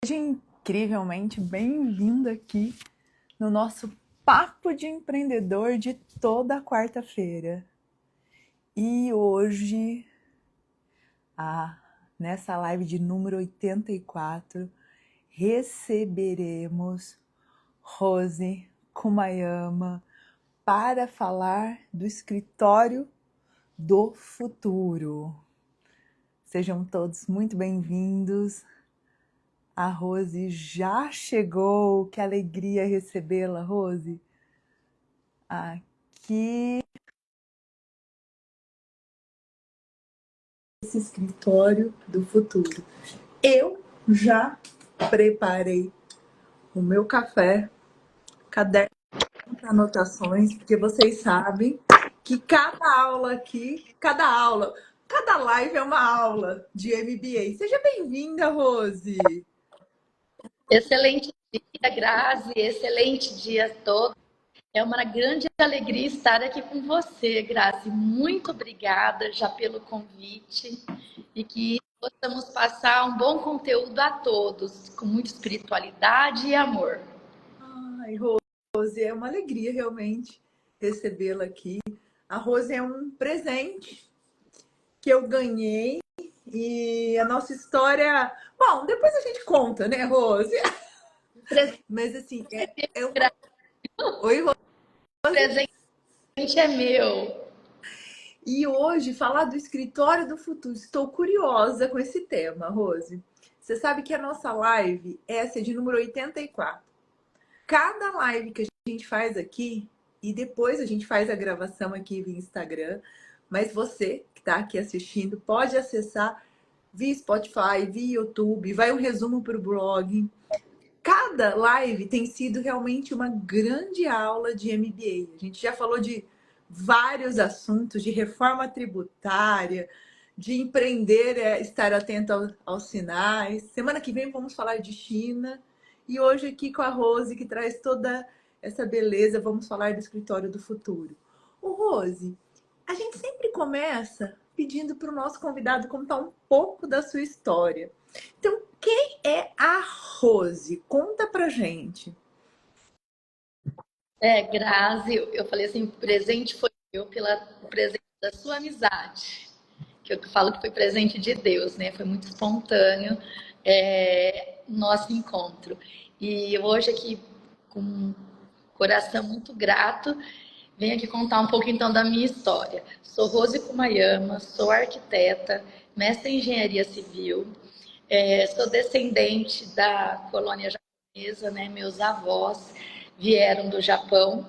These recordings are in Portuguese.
Seja incrivelmente bem-vindo aqui no nosso Papo de Empreendedor de toda quarta-feira. E hoje, nessa live de número 84, receberemos Rose Kumayama para falar do escritório do futuro. Sejam todos muito bem-vindos. A Rose já chegou, que alegria recebê-la, Rose. Aqui, esse escritório do futuro. Eu já preparei o meu café, caderno de anotações, porque vocês sabem que cada aula aqui, cada live é uma aula de MBA. Seja bem-vinda, Rose. Excelente dia, Grazi, excelente dia todo. É uma grande alegria estar aqui com você, Grazi. Muito obrigada já pelo convite e que possamos passar um bom conteúdo a todos, com muita espiritualidade e amor. Ai, Rose, é uma alegria realmente recebê-la aqui. A Rose é um presente que eu ganhei e a nossa história... Bom, depois a gente conta, né, Rose? Mas assim, Oi, Rose. O presente é meu. E hoje falar do escritório do futuro. Estou curiosa com esse tema, Rose. Você sabe que a nossa live, essa é de número 84. Cada live que a gente faz aqui, e depois a gente faz a gravação aqui via Instagram, mas você que está aqui assistindo pode acessar via Spotify, via YouTube, vai um resumo para o blog. Cada live tem sido realmente uma grande aula de MBA. A gente já falou de vários assuntos, de reforma tributária, de empreender, estar atento aos sinais. Semana que vem vamos falar de China. E hoje aqui com a Rose, que traz toda essa beleza, vamos falar do escritório do futuro. Ô Rose, a gente sempre começa pedindo para o nosso convidado contar um pouco da sua história. Então, quem é a Rose? Conta pra gente. Grazi, eu falei assim, o presente foi meu pelo presente da sua amizade, que eu falo que foi presente de Deus, né? Foi muito espontâneo nosso encontro. E hoje aqui, com um coração muito grato, venho aqui contar um pouco então da minha história. Sou Rose Kumayama, sou arquiteta, mestre em engenharia civil, sou descendente da colônia japonesa, né? Meus avós vieram do Japão.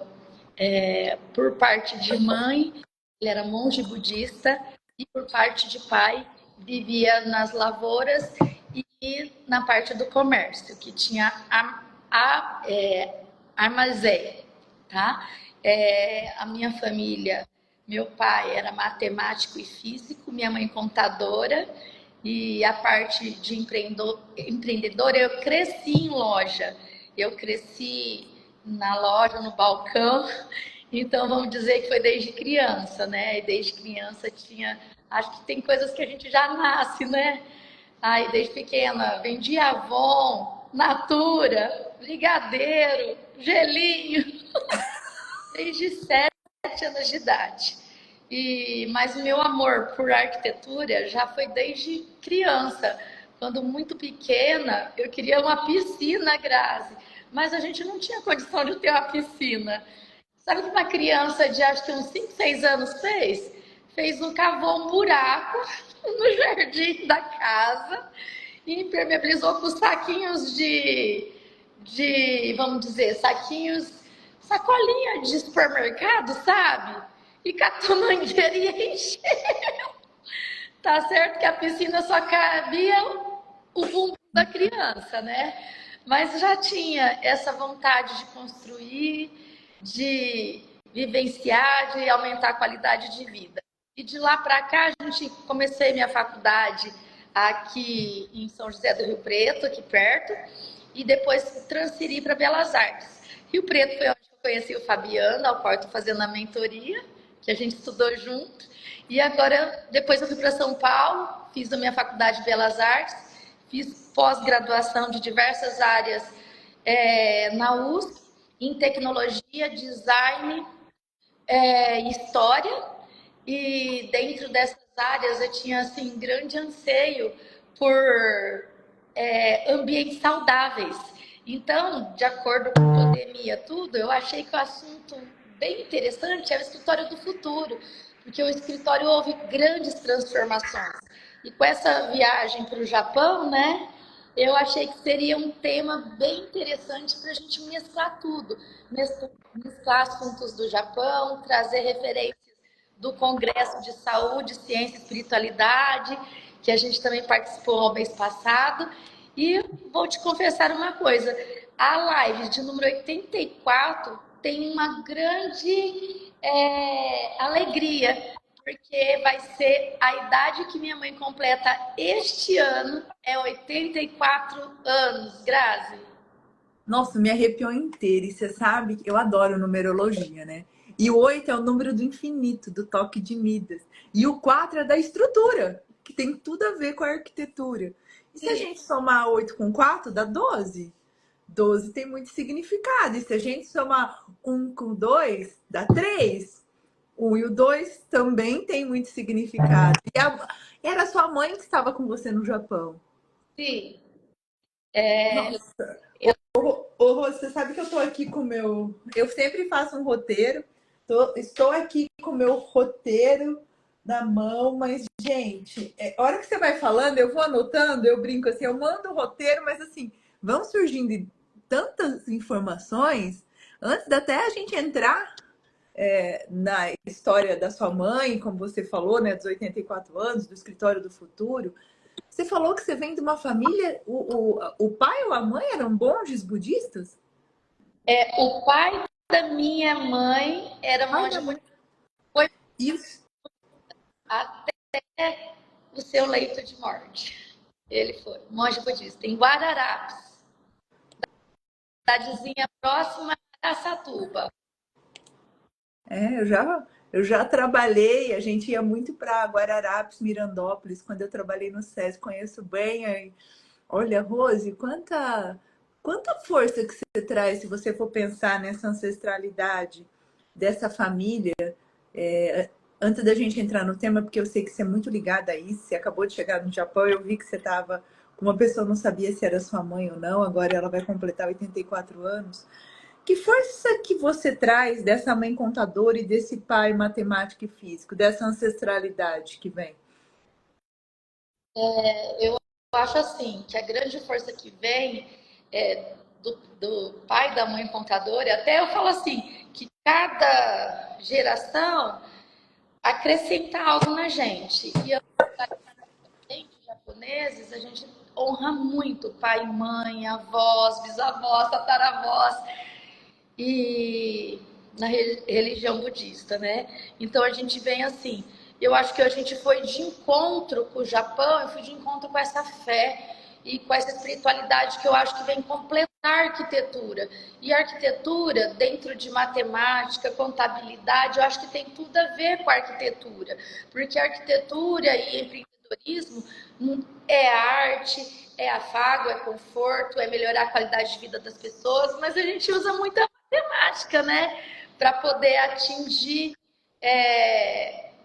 Por parte de mãe, ele era monge budista, e por parte de pai, vivia nas lavouras e na parte do comércio, que tinha armazém, tá? A minha família, meu pai era matemático e físico, minha mãe contadora, e a parte de empreendedora, eu cresci em loja, eu cresci na loja, no balcão, então vamos dizer que foi desde criança, né? E desde criança tinha, acho que tem coisas que a gente já nasce, né? Aí desde pequena vendia Avon, Natura, brigadeiro, gelinho, desde 7 anos de idade. Mas o meu amor por arquitetura já foi desde criança. Quando muito pequena, eu queria uma piscina, Grazi, mas a gente não tinha condição de ter uma piscina. Sabe o que uma criança de acho que uns 5, 6 anos fez? Cavou um buraco no jardim da casa e impermeabilizou com saquinhos vamos dizer, sacolinha de supermercado, sabe? E catou mangueira e encheu. Tá certo que a piscina só cabia o bumbum da criança, né? Mas já tinha essa vontade de construir, de vivenciar, de aumentar a qualidade de vida. E de lá para cá, comecei minha faculdade aqui em São José do Rio Preto, aqui perto, e depois transferi para Belas Artes. Rio Preto foi onde eu conheci o Fabiano, ao qual eu estou fazendo a mentoria, que a gente estudou junto. E agora, depois eu fui para São Paulo, fiz a minha faculdade de Belas Artes, fiz pós-graduação de diversas áreas na USP, em tecnologia, design, história, e dentro dessas áreas eu tinha assim grande anseio por ambientes saudáveis. Então, de acordo com a pandemia, tudo, eu achei que o assunto bem interessante é o escritório do futuro, porque o escritório houve grandes transformações. E com essa viagem para o Japão, né, eu achei que seria um tema bem interessante para a gente mesclar tudo, mesclar assuntos do Japão, trazer referências do Congresso de Saúde, Ciência e Espiritualidade, que a gente também participou no mês passado. E vou te confessar uma coisa, a live de número 84 tem uma grande alegria, porque vai ser a idade que minha mãe completa este ano, é 84 anos, Grazi. Nossa, me arrepiou inteira. E você sabe que eu adoro numerologia, né? E o 8 é o número do infinito, do toque de Midas. E o 4 é da estrutura, que tem tudo a ver com a arquitetura. E se a gente somar 8 com 4, dá 12. 12 tem muito significado. E se a gente somar 1 com 2, dá 3. 1 e o 2 também tem muito significado. E era sua mãe que estava com você no Japão. Sim. Nossa. Ô, Rô, você sabe que eu tô aqui com o meu. Eu sempre faço um roteiro. Estou aqui com o meu roteiro na mão, mas, gente, a hora que você vai falando, eu vou anotando, eu brinco assim, eu mando o roteiro, mas assim, vão surgindo tantas informações antes de até a gente entrar na história da sua mãe, como você falou, né, dos 84 anos, do escritório do futuro. Você falou que você vem de uma família. O pai ou a mãe eram monges budistas? O pai da minha mãe era Pai da monge mãe. budista, foi Isso. até o seu leito de morte. Ele foi monge budista em Guararapes, cidadezinha próxima a Araçatuba. Eu já trabalhei, a gente ia muito para Guararapes, Mirandópolis, quando eu trabalhei no SESC, conheço bem. Aí. Olha, Rose, quanta força que você traz se você for pensar nessa ancestralidade dessa família. Antes da gente entrar no tema, porque eu sei que você é muito ligada a isso, você acabou de chegar no Japão, eu vi que você estava com uma pessoa, não sabia se era sua mãe ou não, agora ela vai completar 84 anos. Que força que você traz dessa mãe contadora e desse pai matemático e físico, dessa ancestralidade que vem? Eu acho assim que a grande força que vem do pai, da mãe contadora, até eu falo assim, que cada geração acrescenta algo na gente. E eu, gente, japoneses, a gente honra muito pai, mãe, avós, bisavós, tataravós, e na religião budista, né? Então a gente vem assim. Eu acho que a gente foi de encontro com o Japão, eu fui de encontro com essa fé e com essa espiritualidade que eu acho que vem completar a arquitetura. E a arquitetura, dentro de matemática, contabilidade, eu acho que tem tudo a ver com a arquitetura, porque a arquitetura e empreendedorismo é arte, é afago, é conforto, é melhorar a qualidade de vida das pessoas, mas a gente usa muita matemática, né? Para poder atingir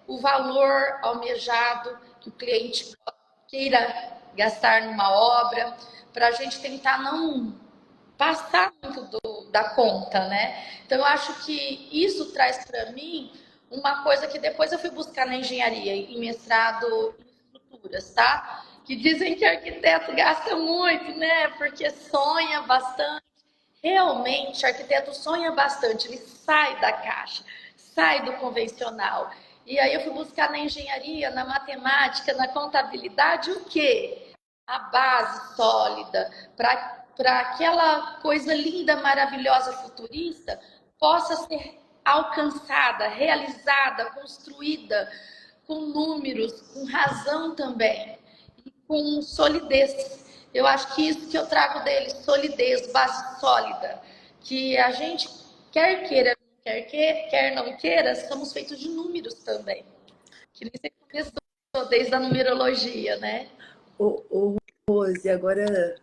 o valor almejado que o cliente queira gastar numa obra, para a gente tentar não passar muito da conta, né? Então eu acho que isso traz para mim uma coisa que depois eu fui buscar na engenharia, em mestrado em estruturas, tá? Que dizem que arquiteto gasta muito, né? Porque sonha bastante. Realmente, o arquiteto sonha bastante, ele sai da caixa, sai do convencional. E aí eu fui buscar na engenharia, na matemática, na contabilidade, o quê? A base sólida para aquela coisa linda, maravilhosa, futurista possa ser alcançada, realizada, construída com números, com razão também, e com solidez. Eu acho que isso que eu trago dele, solidez, base sólida, que a gente quer queira, quer não queira, somos feitos de números também. Que nem você começou desde a numerologia, né? O Rose, agora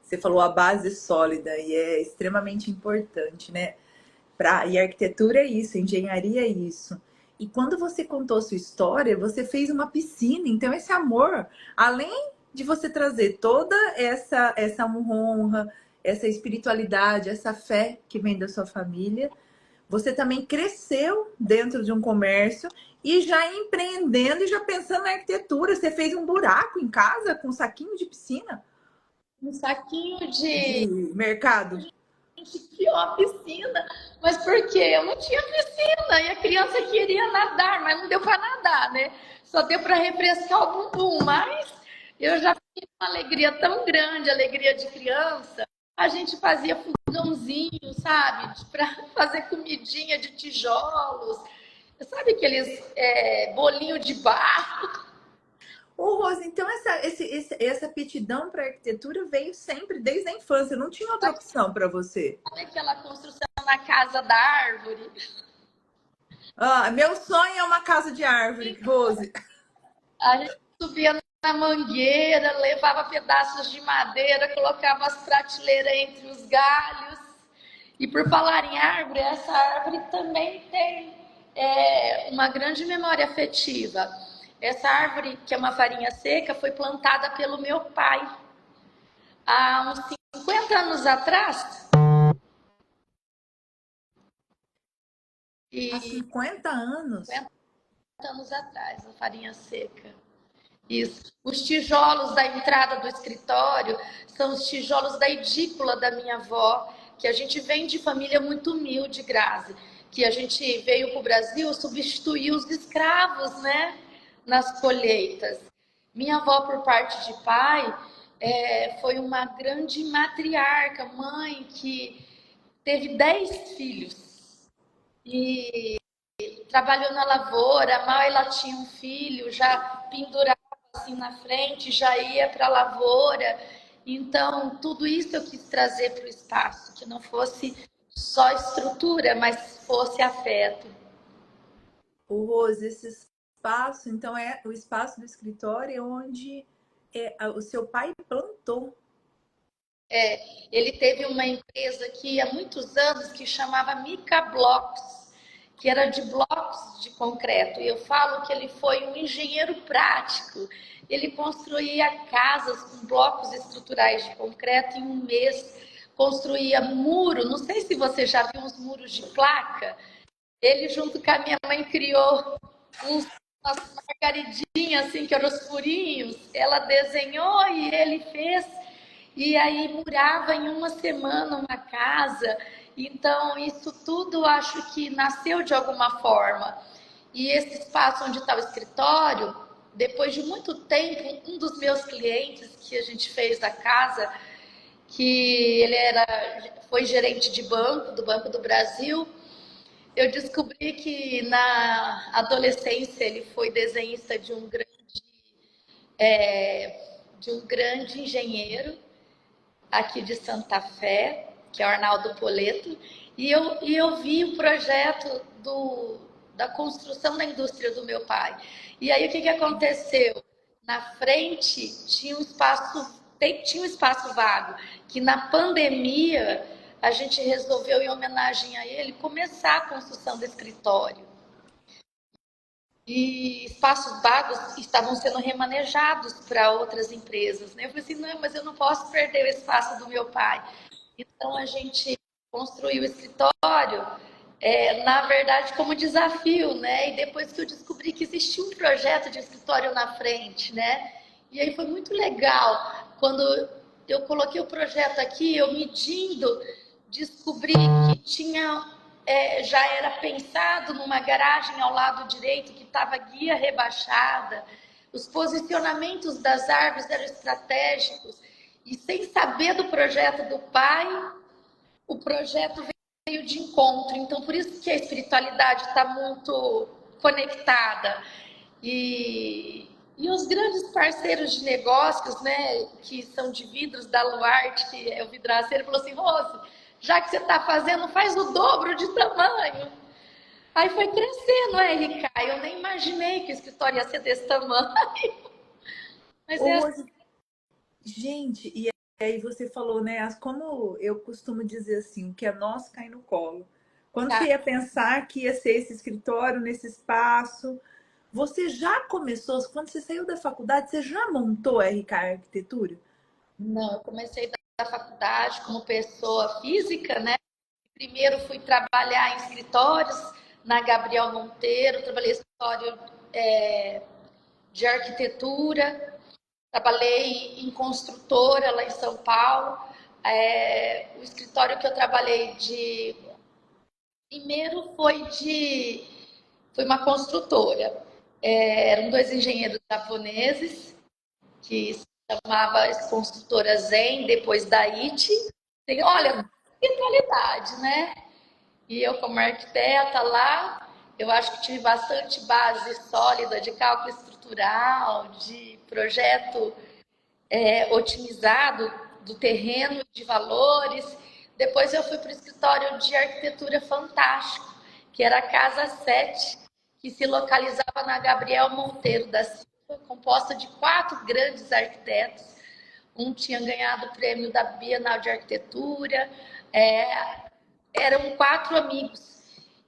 você falou a base sólida e é extremamente importante, né? E arquitetura é isso, engenharia é isso. E quando você contou sua história, você fez uma piscina. Então, esse amor, além de você trazer toda essa honra, essa espiritualidade, essa fé que vem da sua família, você também cresceu dentro de um comércio e já empreendendo e já pensando na arquitetura. Você fez um buraco em casa com um saquinho de piscina, Um saquinho de mercado. gente criou a piscina, mas por quê? Eu não tinha piscina e a criança queria nadar, mas não deu para nadar, né? Só deu para refrescar o bumbum, mas eu já fiquei com uma alegria tão grande, alegria de criança. A gente fazia fogãozinho, sabe? Para fazer comidinha de tijolos, sabe aqueles bolinho de barro? Ô, Rose, então essa aptidão para arquitetura veio sempre, desde a infância. Não tinha outra opção para você. Sabe aquela construção na casa da árvore? Ah, meu sonho é uma casa de árvore, Rose. A gente subia na mangueira, levava pedaços de madeira, colocava as prateleiras entre os galhos. E por falar em árvore, essa árvore também tem uma grande memória afetiva. Essa árvore, que é uma farinha seca, foi plantada pelo meu pai há uns 50 anos atrás. Há E 50 anos. 50 anos atrás, a farinha seca. Isso. Os tijolos da entrada do escritório são os tijolos da edícula da minha avó, que a gente vem de família muito humilde, Grazi, que a gente veio para o Brasil substituir os escravos, né, nas colheitas. Minha avó, por parte de pai, foi uma grande matriarca, mãe que teve 10 filhos e trabalhou na lavoura, mal ela tinha um filho, já pendurava assim na frente, já ia para a lavoura. Então, tudo isso eu quis trazer para o espaço, que não fosse só estrutura, mas fosse afeto. Ô, Rose, esse espaço, então é o espaço do escritório onde o seu pai plantou. Ele teve uma empresa aqui há muitos anos que chamava Mica Blocks, que era de blocos de concreto. E eu falo que ele foi um engenheiro prático. Ele construía casas com blocos estruturais de concreto em um mês, construía muro. Não sei se você já viu uns muros de placa. Ele, junto com a minha mãe, criou umas margaridinhas, assim, que eram os furinhos. Ela desenhou e ele fez. E aí murava em uma semana uma casa. Então, isso tudo acho que nasceu de alguma forma. E esse espaço onde está o escritório, depois de muito tempo, um dos meus clientes que a gente fez da casa, que foi gerente de banco, do Banco do Brasil, eu descobri que na adolescência ele foi desenhista de um grande engenheiro aqui de Santa Fé, que é o Arnaldo Poleto, e eu vi o projeto da construção da indústria do meu pai. E aí o que aconteceu? Na frente tinha um espaço vago, que na pandemia a gente resolveu, em homenagem a ele, começar a construção do escritório. E espaços vagos estavam sendo remanejados para outras empresas, né? Eu falei assim, não, mas eu não posso perder o espaço do meu pai. Então a gente construiu o escritório, na verdade, como desafio, né? E depois que eu descobri que existia um projeto de escritório na frente, né? E aí foi muito legal. Quando eu coloquei o projeto aqui, eu medindo, descobri que já era pensado numa garagem ao lado direito que estava guia rebaixada, os posicionamentos das árvores eram estratégicos, e sem saber do projeto do pai, o projeto veio de encontro. Então, por isso que a espiritualidade está muito conectada. E os grandes parceiros de negócios, né, que são de vidros da Luarte, que é o vidraceiro, falou assim, Rose, já que você está fazendo, faz o dobro de tamanho. Aí foi crescendo, RK. Eu nem imaginei que o escritório ia ser desse tamanho. Mas Ô, Rose, Gente, e aí você falou, né? Como eu costumo dizer assim, o que é nosso cai no colo. Quando Tá? você ia pensar que ia ser esse escritório nesse espaço, você já começou, quando você saiu da faculdade, você já montou a RK Arquitetura? Não, eu comecei da faculdade como pessoa física, né? Primeiro fui trabalhar em escritórios na Gabriel Monteiro, trabalhei em escritório de arquitetura, trabalhei em construtora lá em São Paulo. O escritório que eu trabalhei de primeiro foi uma construtora. Eram dois engenheiros japoneses que se chamava Construtora Zen, depois da IT. Olha, que qualidade, né? E eu, como arquiteta lá, eu acho que tive bastante base sólida de cálculo estrutural, de projeto otimizado do terreno, de valores. Depois eu fui para o escritório de arquitetura fantástico, que era a Casa 7, que se localizava na Gabriel Monteiro da Silva, composta de 4 grandes arquitetos. Um tinha ganhado o prêmio da Bienal de Arquitetura. Eram 4 amigos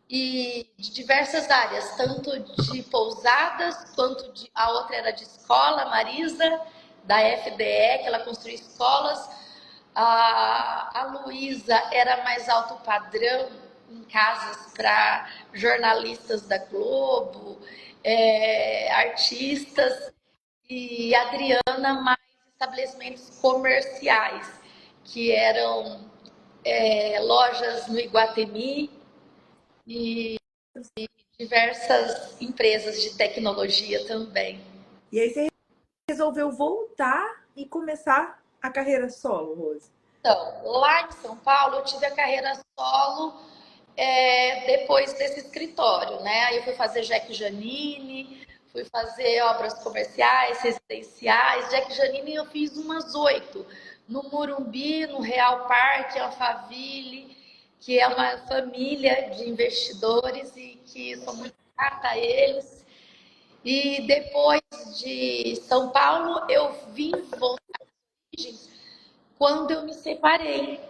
e de diversas áreas, tanto de pousadas quanto a outra era de escola, Marisa, da FDE, que ela construía escolas. A Luísa era mais alto padrão em casas para jornalistas da Globo, artistas, e a Adriana mais estabelecimentos comerciais, que eram lojas no Iguatemi e diversas empresas de tecnologia também. E aí você resolveu voltar e começar a carreira solo, Rose? Então, lá em São Paulo, eu tive a carreira solo depois desse escritório, né? Aí eu fui fazer Jack Janine, fui fazer obras comerciais, residenciais. Jack Janine eu fiz umas 8. No Morumbi, no Real Parque, Alphaville, que é uma família de investidores e que sou muito grata a eles. E depois de São Paulo, eu vim voltar quando eu me separei,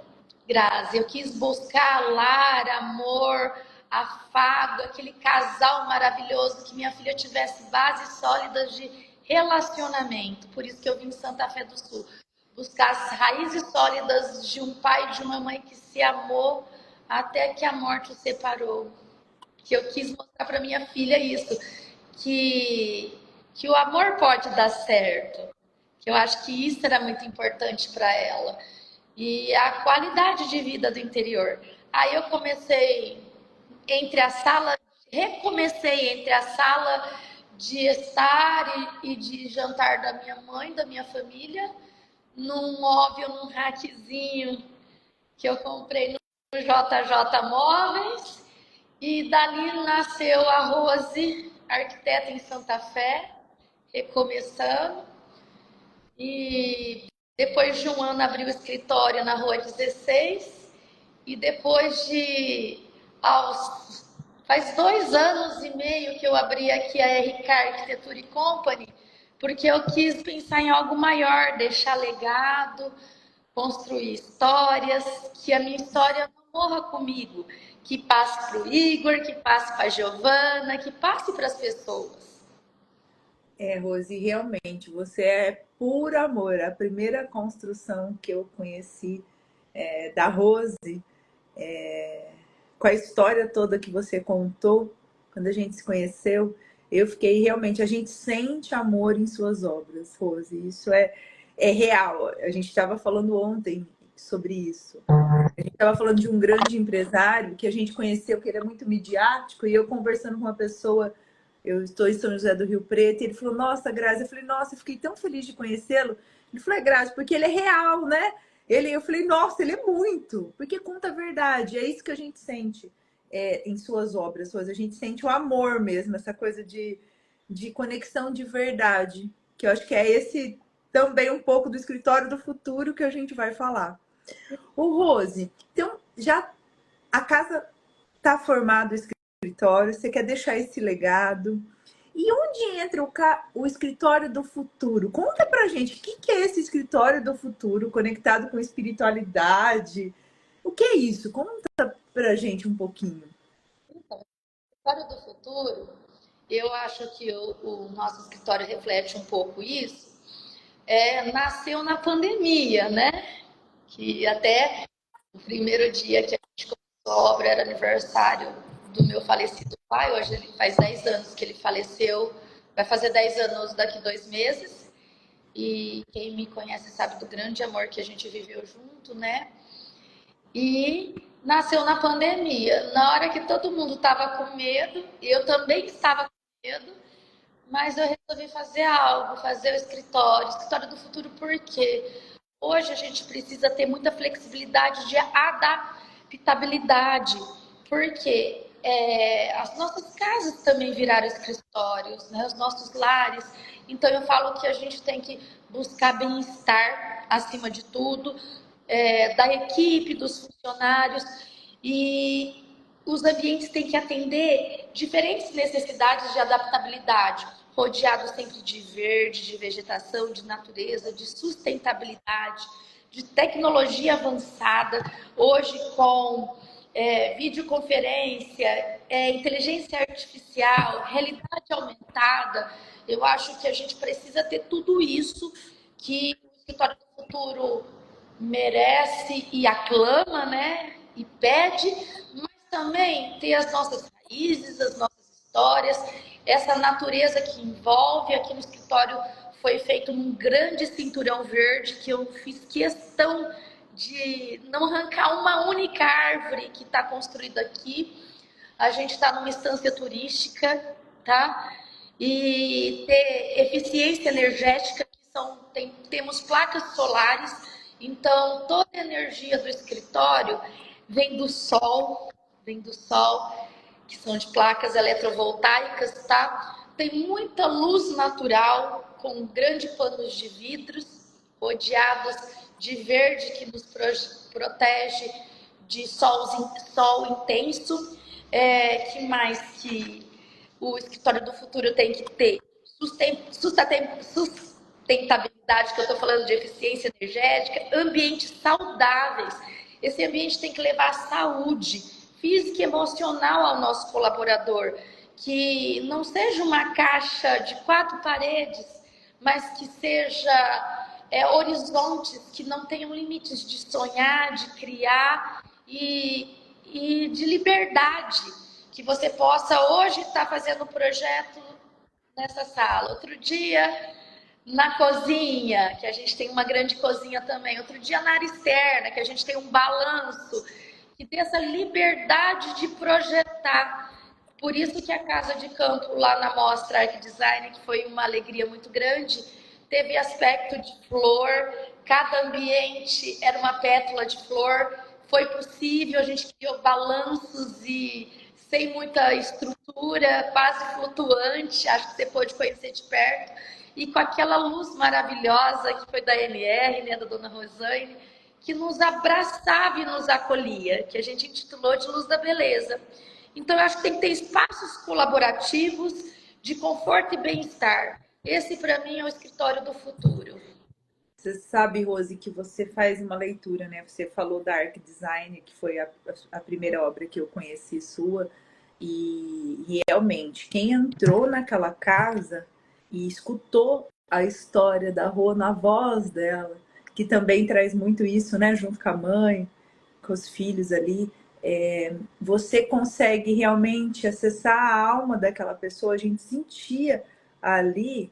Grazi. Eu quis buscar lar, amor, afago, aquele casal maravilhoso, que minha filha tivesse bases sólidas de relacionamento. Por isso que eu vim em Santa Fé do Sul. Buscar as raízes sólidas de um pai e de uma mãe que se amou até que a morte os separou. Que eu quis mostrar para minha filha isso, que, que o amor pode dar certo. Que eu acho que isso era muito importante para ela. E a qualidade de vida do interior. Aí eu comecei entre a sala, recomecei entre a sala de estar e de jantar da minha mãe, da minha família, num móvel, num rackzinho que eu comprei no JJ Móveis. E dali nasceu a Rose, arquiteta em Santa Fé, recomeçando. E depois de um ano abri o escritório na Rua 16. E depois de... Faz 2 anos e meio que eu abri aqui a RK Arquitetura Company, porque eu quis pensar em algo maior, deixar legado, construir histórias, que a minha história não morra comigo, que passe para o Igor, que passe para a Giovana, que passe para as pessoas. Rose, realmente, você é puro amor. A primeira construção que eu conheci da Rose, com a história toda que você contou, quando a gente se conheceu, eu fiquei realmente. A gente sente amor em suas obras, Rose. Isso é real. A gente estava falando ontem sobre isso. A gente estava falando de um grande empresário que a gente conheceu, que ele é muito midiático, e eu conversando com uma pessoa, eu estou em São José do Rio Preto, e ele falou, nossa, Grazi, eu falei, nossa, eu fiquei tão feliz de conhecê-lo. Ele falou, Grazi, porque ele é real, né? Eu falei, nossa, ele é muito, porque conta a verdade, é isso que a gente sente em suas obras, a gente sente o amor mesmo, essa coisa de conexão de verdade, que eu acho que é esse também um pouco do escritório do futuro que a gente vai falar. O Rose, então já a casa está formada, o escritório, você quer deixar esse legado. E onde entra o escritório do futuro? Conta pra gente, o que é esse escritório do futuro conectado com espiritualidade? O que é isso? Conta pra gente um pouquinho. Então, o escritório do futuro, eu acho que o nosso escritório reflete um pouco isso. Nasceu na pandemia, né? Que até o primeiro dia que a gente começou a obra era aniversário do meu falecido pai. Hoje ele faz 10 anos que ele faleceu, vai fazer 10 anos daqui 2 meses. E quem me conhece sabe do grande amor que a gente viveu junto, né? E nasceu na pandemia. Na hora que todo mundo estava com medo, eu também estava com medo, mas eu resolvi fazer algo, fazer o escritório do futuro, por quê? Hoje a gente precisa ter muita flexibilidade de adaptabilidade, porque as nossas casas também viraram escritórios, né? Os nossos lares. Então eu falo que a gente tem que buscar bem-estar acima de tudo, da equipe, dos funcionários, e os ambientes têm que atender diferentes necessidades de adaptabilidade, rodeado sempre de verde, de vegetação, de natureza, de sustentabilidade, de tecnologia avançada, hoje com videoconferência, inteligência artificial, realidade aumentada. Eu acho que a gente precisa ter tudo isso que o Escritório do Futuro merece e aclama, né? E pede, mas também ter as nossas raízes, as nossas histórias, essa natureza que envolve. Aqui no escritório foi feito um grande cinturão verde que eu fiz questão de não arrancar uma única árvore que está construída aqui. A gente está numa instância turística, tá? E ter eficiência energética, temos placas solares, então toda a energia do escritório vem do sol, que são de placas eletrovoltaicas, tá? Tem muita luz natural, com grandes panos de vidros, rodeados de verde que nos protege de sol intenso. Que mais que o escritório do futuro tem que ter? Sustentabilidade, que eu estou falando de eficiência energética, ambientes saudáveis. Esse ambiente tem que levar saúde física e emocional ao nosso colaborador, que não seja uma caixa de 4 paredes, mas que seja horizontes, que não tenham limites de sonhar, de criar e de liberdade, que você possa hoje estar fazendo um projeto nessa sala, outro dia na cozinha, que a gente tem uma grande cozinha também, outro dia na área externa, que a gente tem um balanço, que tem essa liberdade de projetar. Por isso que a Casa de Campo lá na Mostra Arc Design, que foi uma alegria muito grande, teve aspecto de flor, cada ambiente era uma pétala de flor. Foi possível, a gente criou balanços e sem muita estrutura, quase flutuante, acho que você pôde conhecer de perto, e com aquela luz maravilhosa que foi da NR, né, da Dona Rosane, que nos abraçava e nos acolhia, que a gente intitulou de Luz da Beleza. Então, eu acho que tem que ter espaços colaborativos de conforto e bem-estar. Esse, para mim, é o escritório do futuro. Você sabe, Rose, que você faz uma leitura, né? Você falou da Arc Design, que foi a primeira obra que eu conheci sua, e realmente, quem entrou naquela casa e escutou a história da Rô na voz dela, que também traz muito isso, né? Junto com a mãe, com os filhos ali, você consegue realmente acessar a alma daquela pessoa. A gente sentia ali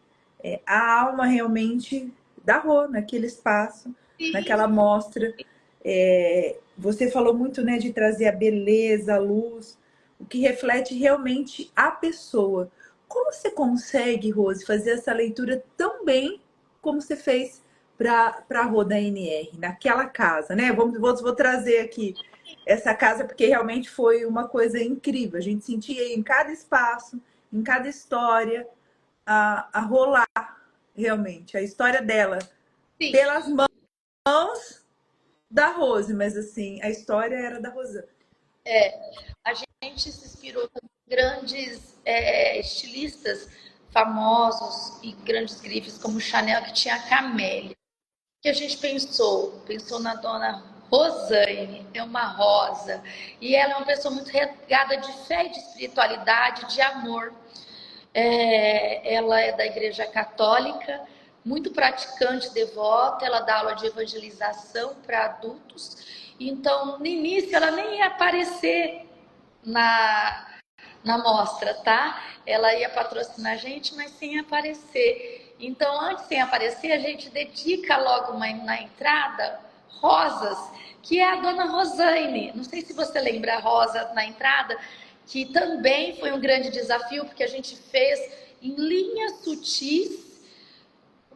a alma realmente da Rô naquele espaço, naquela Sim. mostra. Você falou muito, né, de trazer a beleza, a luz, o que reflete realmente a pessoa. Como você consegue, Rose, fazer essa leitura tão bem como você fez para a Rô da NR, naquela casa, né? Vou trazer aqui essa casa porque realmente foi uma coisa incrível. A gente sentia em cada espaço, em cada história, a rolar realmente a história dela Sim. pelas mãos da Rose, mas assim, a história era da Rosana. A gente se inspirou em grandes estilistas famosos e grandes grifes como Chanel, que tinha a Camélia. Que a gente pensou na dona Rosane, é uma rosa, e ela é uma pessoa muito regada de fé, de espiritualidade, de amor. Ela é da Igreja Católica, muito praticante, devota, ela dá aula de evangelização para adultos. Então, no início, ela nem ia aparecer na mostra, tá? Ela ia patrocinar a gente, mas sem aparecer. Então, antes sem aparecer, a gente dedica logo na entrada rosas, que é a dona Rosane. Não sei se você lembra a rosa na entrada, que também foi um grande desafio, porque a gente fez em linhas sutis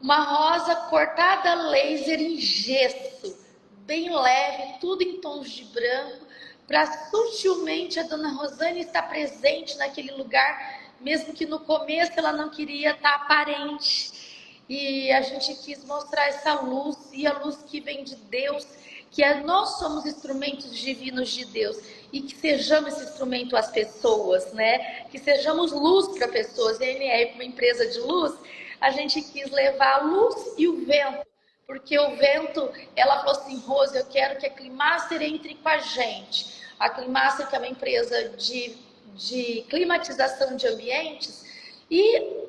uma rosa cortada a laser em gesso, bem leve, tudo em tons de branco, para sutilmente a dona Rosane estar presente naquele lugar, mesmo que no começo ela não queria estar aparente. E a gente quis mostrar essa luz, e a luz que vem de Deus, que nós somos instrumentos divinos de Deus, e que sejamos esse instrumento às pessoas, né? Que sejamos luz para pessoas. E a NR, uma empresa de luz, a gente quis levar a luz e o vento, porque o vento, ela falou assim, Rose, eu quero que a Climaster entre com a gente. A Climaster, que é uma empresa de climatização de ambientes, e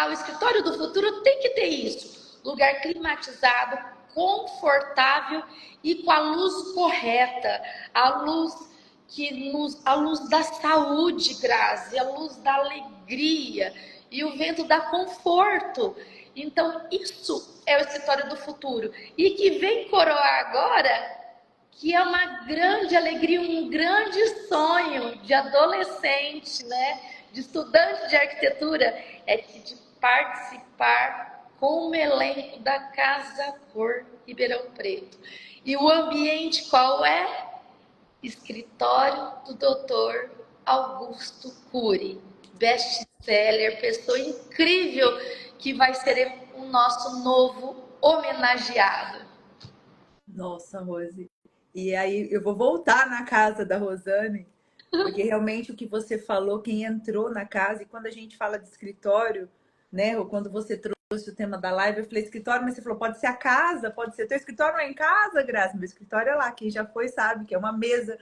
o escritório do futuro tem que ter isso, lugar climatizado, confortável e com a luz correta, a luz a luz da saúde, Grazi, a luz da alegria, e o vento dá conforto. Então, isso é o escritório do futuro. E que vem coroar agora, que é uma grande alegria, um grande sonho de adolescente, né? De estudante de arquitetura, é que de participar com o elenco da Casa Cor Ribeirão Preto. E o ambiente qual é? Escritório do Dr. Augusto Cury, best-seller, pessoa incrível que vai ser o nosso novo homenageado. Nossa, Rose. E aí eu vou voltar na casa da Rosane, porque realmente o que você falou, quem entrou na casa, e quando a gente fala de escritório, né, ou quando você trouxe o tema da live, eu falei escritório, mas você falou, pode ser a casa, pode ser. Teu escritório não é em casa, Graça? Meu escritório é lá, quem já foi sabe que é uma mesa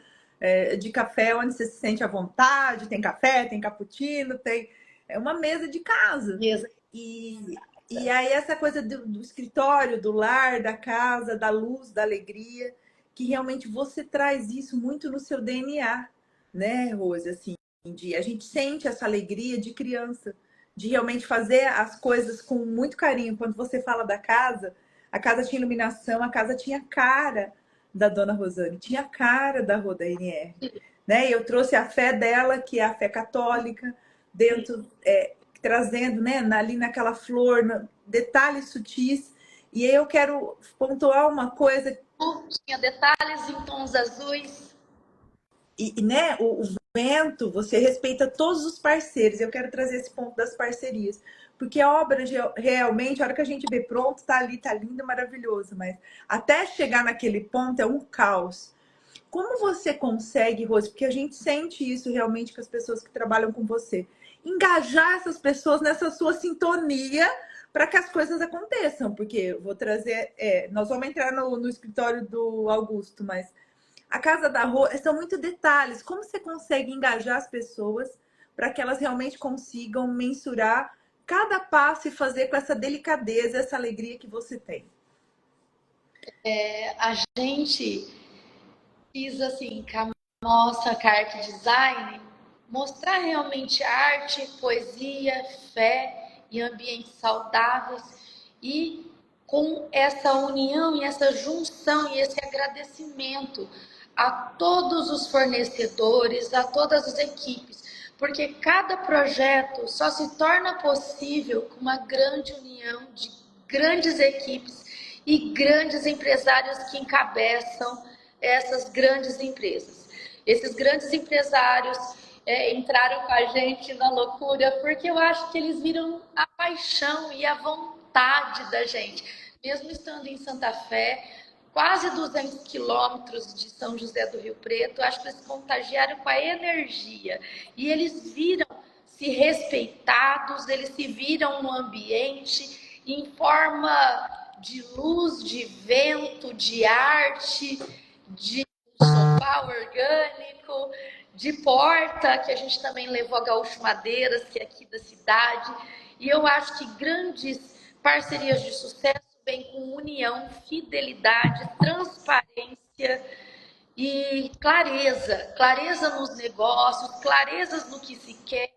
de café onde você se sente à vontade, tem café, tem cappuccino, tem. É uma mesa de casa. Mesa. E, e aí essa coisa do escritório, do lar, da casa, da luz, da alegria, que realmente você traz isso muito no seu DNA, né, Rose? Assim, a gente sente essa alegria de criança, de realmente fazer as coisas com muito carinho. Quando você fala da casa, a casa tinha iluminação, a casa tinha cara da Dona Rosane, tinha cara da Roda NR, né? E eu trouxe a fé dela, que é a fé católica, dentro, trazendo, né, ali naquela flor, detalhes sutis. E aí eu quero pontuar uma coisa. Tinha detalhes em tons azuis. Né, o vento, você respeita todos os parceiros. Eu quero trazer esse ponto das parcerias. Porque a obra, realmente, a hora que a gente vê pronto, tá ali, tá lindo, maravilhoso. Mas até chegar naquele ponto é um caos. Como você consegue, Rose, porque a gente sente isso realmente com as pessoas que trabalham com você, engajar essas pessoas nessa sua sintonia para que as coisas aconteçam? Porque eu vou trazer, nós vamos entrar no escritório do Augusto, mas a casa da Rose são muito detalhes. Como você consegue engajar as pessoas para que elas realmente consigam mensurar cada passo e fazer com essa delicadeza, essa alegria que você tem? A gente quis, assim, com a nossa Art Design, mostrar realmente arte, poesia, fé e ambientes saudáveis, e com essa união e essa junção e esse agradecimento a todos os fornecedores, a todas as equipes, porque cada projeto só se torna possível com uma grande união de grandes equipes e grandes empresários que encabeçam essas grandes empresas. Esses grandes empresários entraram com a gente na loucura, porque eu acho que eles viram a paixão e a vontade da gente. Mesmo estando em Santa Fé, quase 200 quilômetros de São José do Rio Preto, acho que eles se contagiaram com a energia. E eles viram se respeitados, eles se viram no ambiente em forma de luz, de vento, de arte, de sofá orgânico, de porta, que a gente também levou a Gaúcho Madeiras, que é aqui da cidade. E eu acho que grandes parcerias de sucesso vêm com união, fidelidade, transparência e clareza, clareza nos negócios, clareza no que se quer,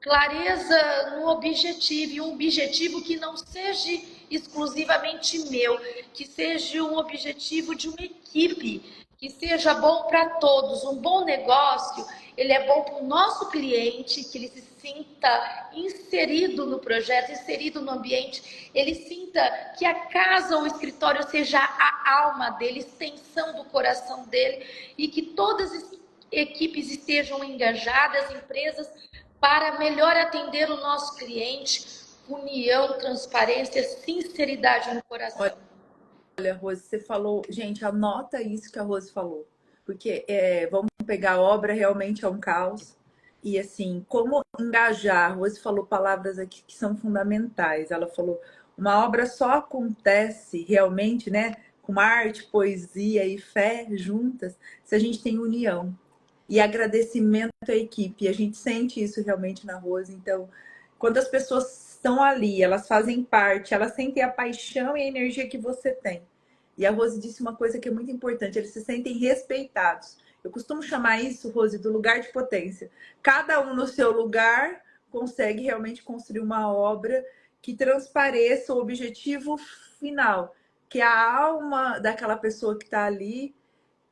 clareza no objetivo, e um objetivo que não seja exclusivamente meu, que seja um objetivo de uma equipe, que seja bom para todos. Um bom negócio, ele é bom para o nosso cliente, que ele se sinta inserido no projeto, inserido no ambiente, ele sinta que a casa ou o escritório seja a alma dele, extensão do coração dele, e que todas as equipes estejam engajadas, empresas, para melhor atender o nosso cliente. União, transparência, sinceridade no coração. Olha, Rose, você falou, gente, anota isso que a Rose falou, porque vamos pegar a obra, realmente é um caos. E assim, como engajar? A Rose falou palavras aqui que são fundamentais. Ela falou, uma obra só acontece realmente, né, com arte, poesia e fé juntas, se a gente tem união e agradecimento à equipe. E a gente sente isso realmente na Rose. Então, quando as pessoas estão ali, elas fazem parte, elas sentem a paixão e a energia que você tem. E a Rose disse uma coisa que é muito importante, eles se sentem respeitados. Eu costumo chamar isso, Rose, do lugar de potência. Cada um no seu lugar consegue realmente construir uma obra que transpareça o objetivo final, que é a alma daquela pessoa que está ali,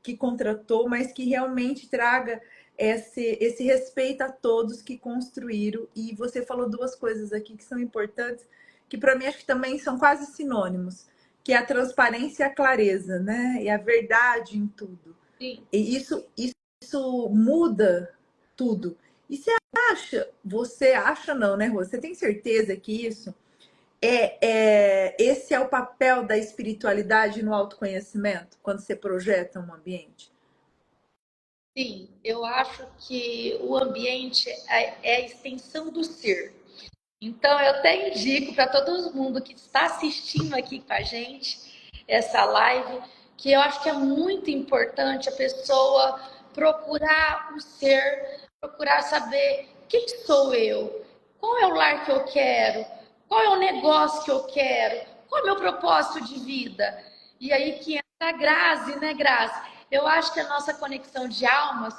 que contratou, mas que realmente traga esse respeito a todos que construíram. E você falou duas coisas aqui que são importantes, que para mim acho que também são quase sinônimos, que é a transparência e a clareza, né? E a verdade em tudo. Sim. E isso muda tudo. E você acha não, né, Rô? Você tem certeza que isso esse é o papel da espiritualidade no autoconhecimento, quando você projeta um ambiente? Sim, eu acho que o ambiente é a extensão do ser. Então, eu até indico para todo mundo que está assistindo aqui com a gente essa live, que eu acho que é muito importante a pessoa procurar o ser, procurar saber quem sou eu, qual é o lar que eu quero, qual é o negócio que eu quero, qual é o meu propósito de vida. E aí que entra a Grazi, né, Grazi? Eu acho que a nossa conexão de almas,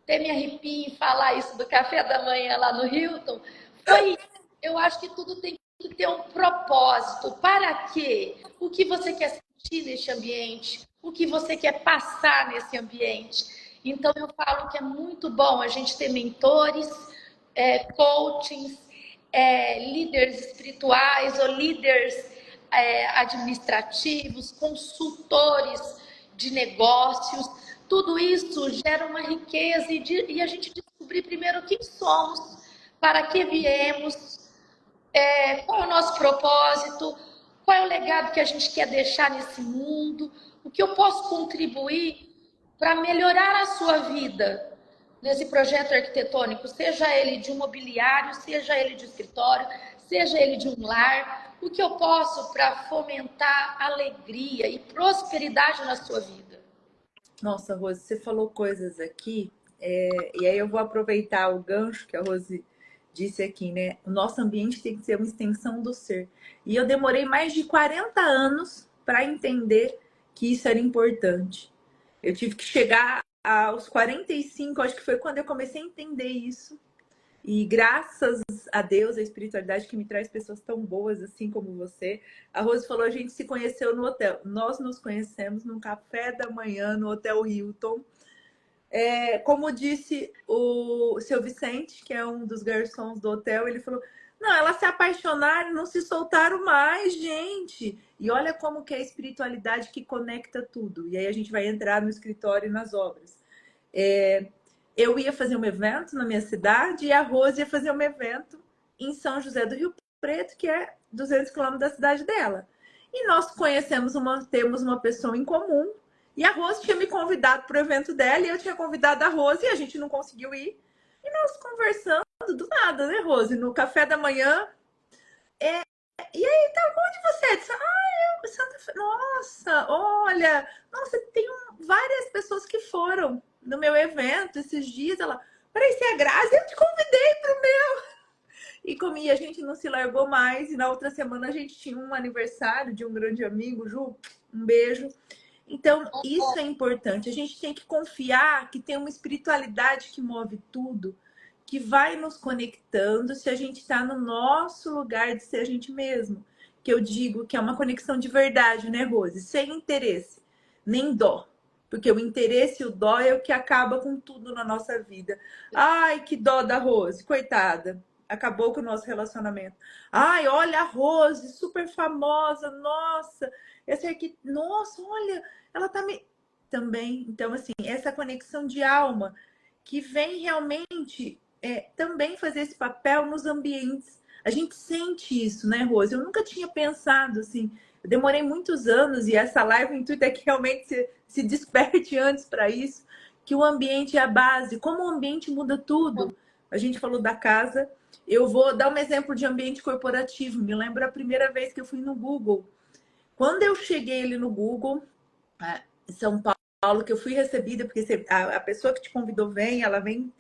até me arrepio em falar isso do café da manhã lá no Hilton, foi isso. Eu acho que tudo tem que ter um propósito. Para quê? O que você quer sentir neste ambiente? O que você quer passar nesse ambiente? Então, eu falo que é muito bom a gente ter mentores, coachings, líderes espirituais ou líderes administrativos, consultores de negócios. Tudo isso gera uma riqueza e a gente descobrir primeiro quem somos, para que viemos, qual é o nosso propósito, qual é o legado que a gente quer deixar nesse mundo, o que eu posso contribuir para melhorar a sua vida nesse projeto arquitetônico, seja ele de um mobiliário, seja ele de escritório, seja ele de um lar, o que eu posso para fomentar alegria e prosperidade na sua vida. Nossa, Rose, você falou coisas aqui, e aí eu vou aproveitar o gancho que a Rose disse aqui, né? O nosso ambiente tem que ser uma extensão do ser. E eu demorei mais de 40 anos para entender que isso era importante. Eu tive que chegar aos 45, acho que foi quando eu comecei a entender isso. E graças a Deus, a espiritualidade que me traz pessoas tão boas assim como você. A Rose falou, a gente se conheceu no hotel. Nós nos conhecemos num café da manhã no Hotel Hilton. Como disse o seu Vicente, que é um dos garçons do hotel, ele falou, não, elas se apaixonaram, não se soltaram mais, gente. E olha como que é a espiritualidade que conecta tudo. E aí a gente vai entrar no escritório e nas obras. Eu ia fazer um evento na minha cidade e a Rose ia fazer um evento em São José do Rio Preto, que é 200 quilômetros da cidade dela. E nós temos uma pessoa em comum. E a Rose tinha me convidado para o evento dela e eu tinha convidado a Rose e a gente não conseguiu ir. E nós conversando chegando do nada, né, Rose? No café da manhã. E aí, tá, onde você é? Disse, Santa Fe. Nossa, olha, nossa, tem várias pessoas que foram no meu evento esses dias. Ela, peraí, você é a Grazi? Eu te convidei pro meu. E comi, a gente não se largou mais. E na outra semana a gente tinha um aniversário de um grande amigo, Ju, um beijo. Então, isso é importante. A gente tem que confiar que tem uma espiritualidade que move tudo, que vai nos conectando se a gente está no nosso lugar de ser a gente mesmo. Que eu digo que é uma conexão de verdade, né, Rose? Sem interesse, nem dó. Porque o interesse e o dó é o que acaba com tudo na nossa vida. Ai, que dó da Rose, coitada. Acabou com o nosso relacionamento. Ai, olha a Rose, super famosa, nossa. Essa aqui, nossa, olha, ela tá me. Também, então, assim, essa conexão de alma que vem realmente também fazer esse papel nos ambientes. A gente sente isso, né, Rose? Eu nunca tinha pensado assim. Eu demorei muitos anos e essa live, o intuito é que realmente se desperte antes para isso, que o ambiente é a base. Como o ambiente muda tudo. A gente falou da casa. Eu vou dar um exemplo de ambiente corporativo. Me lembro a primeira vez que eu fui no Google. Quando eu cheguei ali no Google, em São Paulo, que eu fui recebida, porque a pessoa que te convidou vem, ela vem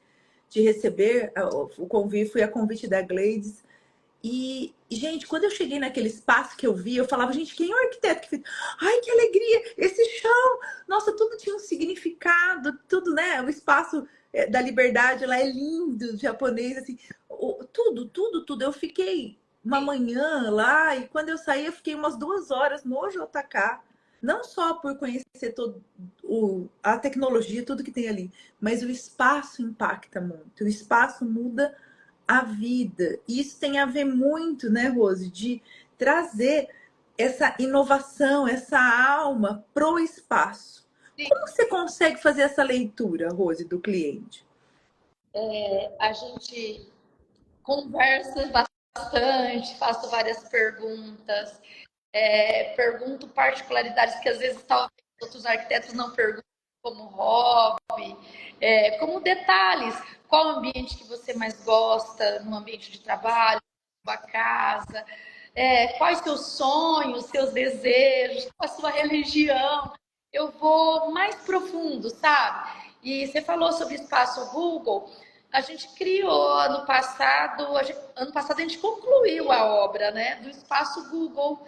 te receber, o convite foi a convite da Gleides. E, gente, quando eu cheguei naquele espaço que eu vi, eu falava, gente, quem é o arquiteto que fez? Ai, que alegria! Esse chão! Nossa, tudo tinha um significado, tudo, né? O espaço da liberdade lá é lindo, japonês, assim. Tudo, tudo, tudo. Eu fiquei uma manhã lá e quando eu saí, eu fiquei umas 2 horas no JK. Não só por conhecer todo a tecnologia, tudo que tem ali, mas o espaço impacta muito. O espaço muda a vida. E isso tem a ver muito, né, Rose, de trazer essa inovação, essa alma pro espaço. Sim. Como você consegue fazer essa leitura, Rose, do cliente? A gente conversa bastante, faço várias perguntas, pergunto particularidades que às vezes talvez outros arquitetos não perguntam, como hobby, como detalhes. Qual ambiente que você mais gosta no ambiente de trabalho, sua casa? Quais seus sonhos, seus desejos, qual a sua religião? Eu vou mais profundo, sabe? E você falou sobre espaço Google. A gente criou ano passado, ano passado a gente concluiu a obra, né, do espaço Google.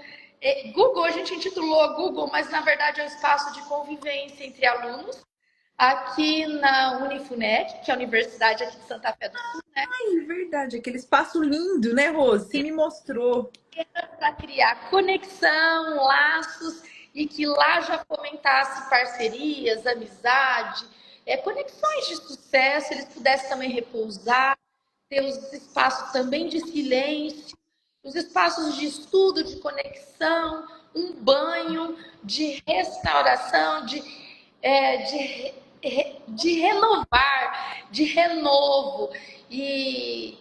Google, a gente intitulou Google, mas na verdade é um espaço de convivência entre alunos aqui na Unifunec, que é a universidade aqui de Santa Fé do Sul, né? Ai, verdade, aquele espaço lindo, né, Rose? Você me mostrou. Para criar conexão, laços e que lá já fomentasse parcerias, amizade, conexões de sucesso, eles pudessem também repousar, ter os espaços também de silêncio, os espaços de estudo, de conexão, um banho, de restauração, de renovar, de renovo. E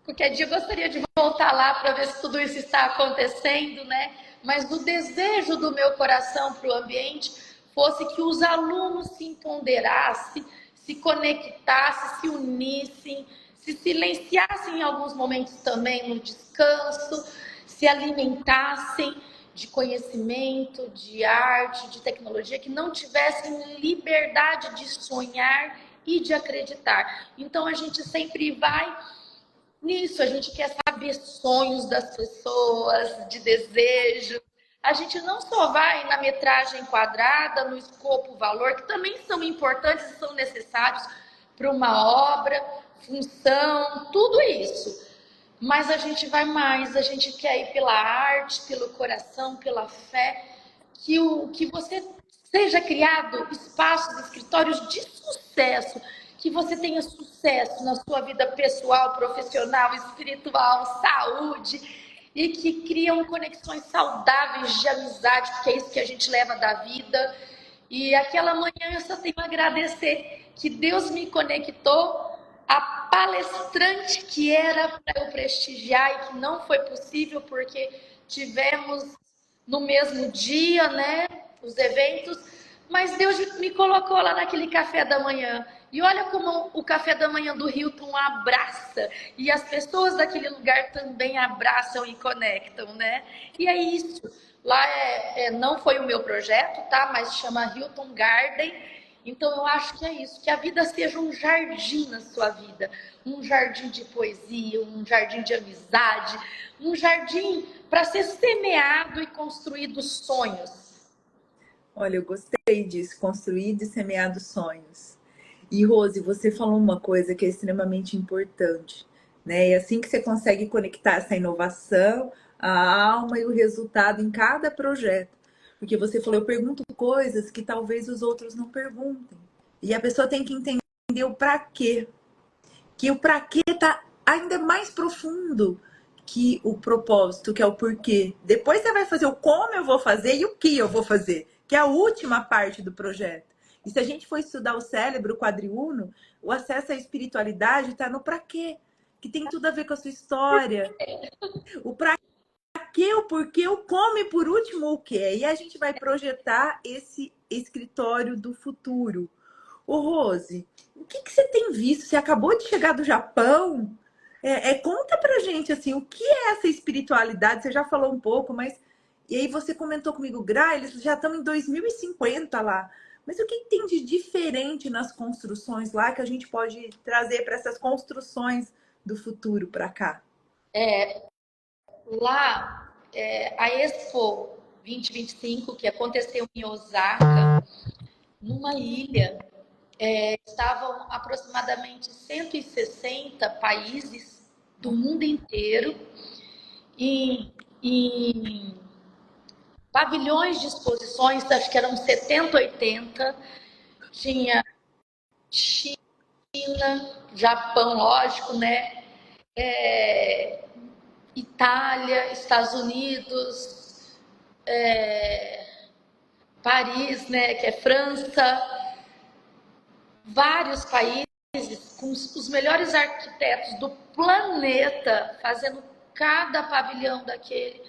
qualquer dia eu gostaria de voltar lá para ver se tudo isso está acontecendo, né? Mas o desejo do meu coração para o ambiente fosse que os alunos se empoderassem, se conectassem, se unissem, se silenciassem em alguns momentos também no descanso, se alimentassem de conhecimento, de arte, de tecnologia, que não tivessem liberdade de sonhar e de acreditar. Então a gente sempre vai nisso, a gente quer saber sonhos das pessoas, de desejo. A gente não só vai na metragem quadrada, no escopo, valor, que também são importantes e são necessários para uma obra, função, tudo isso. Mas a gente vai mais, a gente quer ir pela arte, pelo coração, pela fé, que você seja criado espaços, escritórios de sucesso, que você tenha sucesso na sua vida pessoal, profissional, espiritual, saúde, e que criam conexões saudáveis de amizade, porque é isso que a gente leva da vida. E aquela manhã eu só tenho a agradecer que Deus me conectou a palestrante que era para eu prestigiar e que não foi possível porque tivemos no mesmo dia, né, os eventos, mas Deus me colocou lá naquele café da manhã E olha como o café da manhã do Hilton abraça. E as pessoas daquele lugar também abraçam e conectam, né? E é isso. Lá não foi o meu projeto, tá? Mas chama Hilton Garden. Então eu acho que é isso, que a vida seja um jardim na sua vida, um jardim de poesia, um jardim de amizade, um jardim para ser semeado e construído sonhos. Olha, eu gostei disso, construído e semeado sonhos. E Rose, você falou uma coisa que é extremamente importante, né? É assim que você consegue conectar essa inovação, a alma e o resultado em cada projeto. Porque você falou, eu pergunto coisas que talvez os outros não perguntem. E a pessoa tem que entender o para quê. Que o para quê tá ainda mais profundo que o propósito, que é o porquê. Depois você vai fazer o como eu vou fazer e o que eu vou fazer, que é a última parte do projeto. E se a gente for estudar o cérebro, o quadriúno, o acesso à espiritualidade está no para quê, que tem tudo a ver com a sua história. O para quê, o porquê, o como e por último o que. E a gente vai projetar esse escritório do futuro. Ô Rose, o que que você tem visto? Você acabou de chegar do Japão? Conta pra gente assim, o que é essa espiritualidade? Você já falou um pouco, mas e aí você comentou comigo, Gra, eles já estão em 2050 lá. Mas o que que tem de diferente nas construções lá que a gente pode trazer para essas construções do futuro para cá? Lá, a Expo 2025, que aconteceu em Osaka, numa ilha, estavam aproximadamente 160 países do mundo inteiro em pavilhões de exposições, acho que eram 70, 80. Tinha China, Japão, lógico, né? Itália, Estados Unidos, Paris, né? Que é França, vários países com os melhores arquitetos do planeta fazendo cada pavilhão daquele